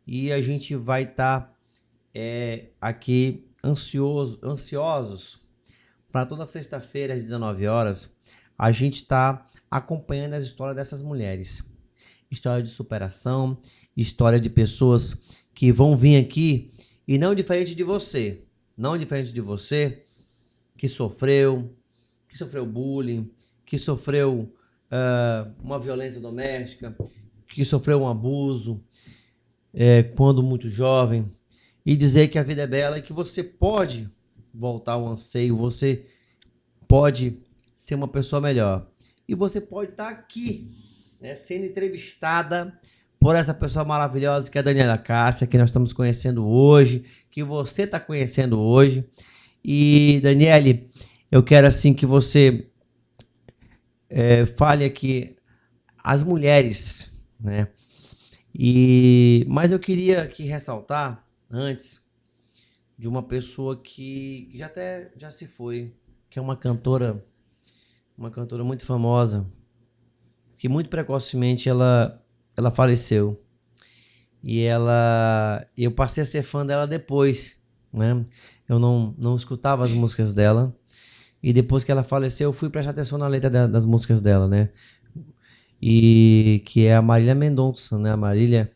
e a gente vai estar aqui ansiosos para toda sexta-feira às 19 horas, a gente está acompanhando as histórias dessas mulheres. História de superação, história de pessoas que vão vir aqui e não diferente de você, que sofreu bullying, que sofreu uma violência doméstica, que sofreu um abuso quando muito jovem, e dizer que a vida é bela e que você pode voltar ao anseio, você pode ser uma pessoa melhor. E você pode estar aqui, né, sendo entrevistada por essa pessoa maravilhosa que é a Daniele Cássia, que nós estamos conhecendo hoje, que você está conhecendo hoje. E, Daniele, eu quero assim que você fale aqui as mulheres, né? Mas eu queria aqui ressaltar antes de uma pessoa que já se foi, que é uma cantora muito famosa, que muito precocemente ela faleceu. E eu passei a ser fã dela depois, né? Eu não escutava as músicas dela. E depois que ela faleceu, eu fui prestar atenção na letra das músicas dela, né? E que é a Marília Mendonça, né? A Marília.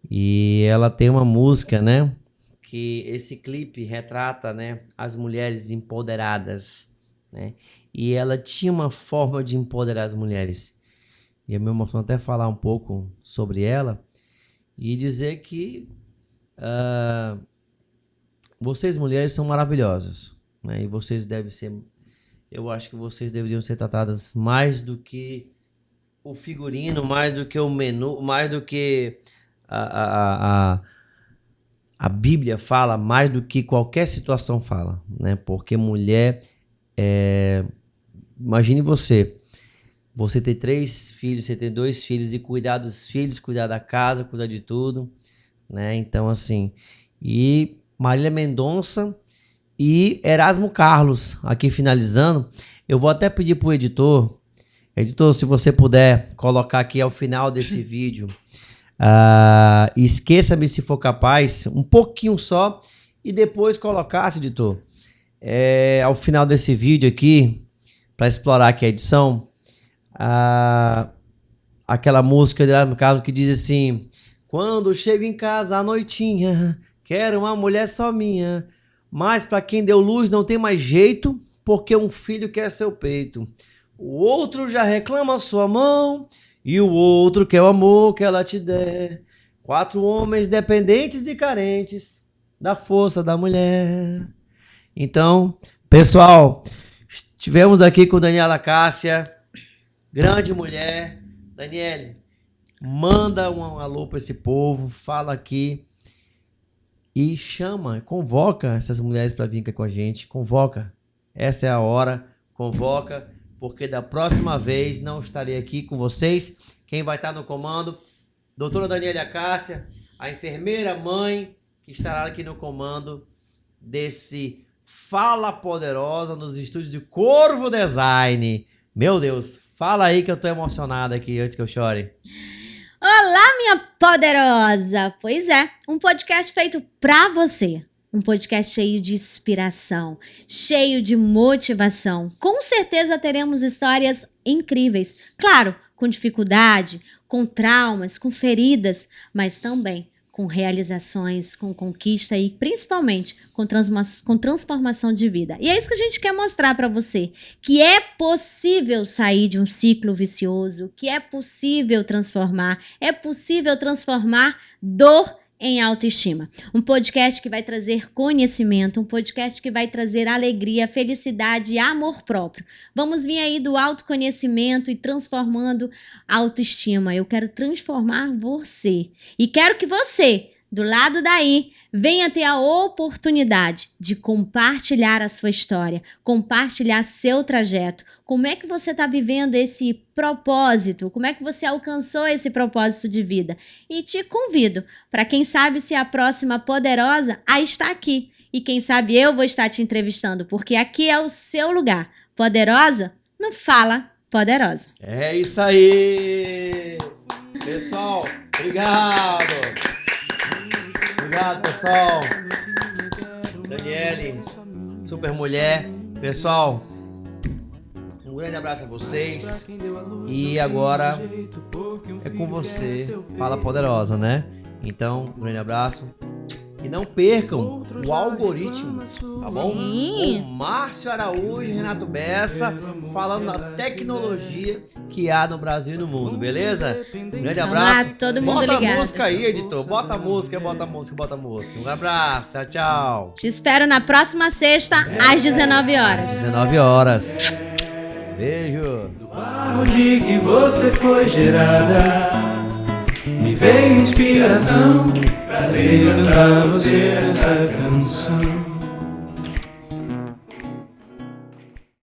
E ela tem uma música, né? Que esse clipe retrata, né? As mulheres empoderadas, né? E ela tinha uma forma de empoderar as mulheres. E eu me emociono até falar um pouco sobre ela e dizer que vocês mulheres são maravilhosas, né? E vocês devem ser... Eu acho que vocês deveriam ser tratadas mais do que o figurino, mais do que o menu, mais do que a Bíblia fala, mais do que qualquer situação fala, né? Porque mulher... Imagine você ter 3 filhos, você ter 2 filhos e cuidar dos filhos, cuidar da casa, cuidar de tudo, né? Então, assim... E Marília Mendonça e Erasmo Carlos, aqui finalizando. Eu vou até pedir pro editor, se você puder colocar aqui ao final desse vídeo, Esqueça-me se for capaz, um pouquinho só, e depois colocar, editor, ao final desse vídeo aqui, para explorar aqui a edição, aquela música lá no caso que diz assim: quando chego em casa à noitinha, quero uma mulher só minha, mas pra quem deu luz não tem mais jeito, porque um filho quer seu peito. O outro já reclama sua mão, e o outro quer o amor que ela te der. 4 homens dependentes e carentes da força da mulher. Então, pessoal, estivemos aqui com Daniela Cássia, grande mulher. Daniele, manda um alô para esse povo, fala aqui e chama, convoca essas mulheres para vir aqui com a gente, convoca. Essa é a hora, convoca, porque da próxima vez não estarei aqui com vocês. Quem vai estar no comando, doutora Daniela Cássia, a enfermeira mãe, que estará aqui no comando desse Fala Poderosa nos estúdios de Corvo Design. Meu Deus, fala aí que eu tô emocionado aqui antes que eu chore.
Olá, minha poderosa! Pois é, um podcast feito pra você. Um podcast cheio de inspiração, cheio de motivação. Com certeza teremos histórias incríveis. Claro, com dificuldade, com traumas, com feridas, mas também com realizações, com conquista e principalmente com transformação de vida. E é isso que a gente quer mostrar para você, que é possível sair de um ciclo vicioso, que é possível transformar dor em autoestima. Um podcast que vai trazer conhecimento, um podcast que vai trazer alegria, felicidade e amor próprio. Vamos vir aí do autoconhecimento e transformando a autoestima. Eu quero transformar você. E quero que você, do lado daí, venha ter a oportunidade de compartilhar a sua história, compartilhar seu trajeto. Como é que você está vivendo esse propósito? Como é que você alcançou esse propósito de vida? E te convido para quem sabe ser a próxima poderosa a estar aqui. E quem sabe eu vou estar te entrevistando, porque aqui é o seu lugar. Poderosa? Não fala poderosa.
É isso aí! Pessoal, obrigado! Obrigado, pessoal. Daniele, super mulher. Pessoal, um grande abraço a vocês. E agora é com você, Fala Poderosa, né? Então, um grande abraço. E não percam o Algoritmo, tá bom?
Sim.
Com Márcio Araújo e Renato Bessa, falando da tecnologia que há no Brasil e no mundo, beleza? Um grande abraço.
Vamos lá, todo mundo
bota
ligado.
a música aí, editor. Bota a música. Um abraço, tchau, tchau.
Te espero na próxima sexta, às 19 horas.
19 horas. Beijo.
Do barro de que você foi gerada, me veio inspiração pra cantar você essa canção.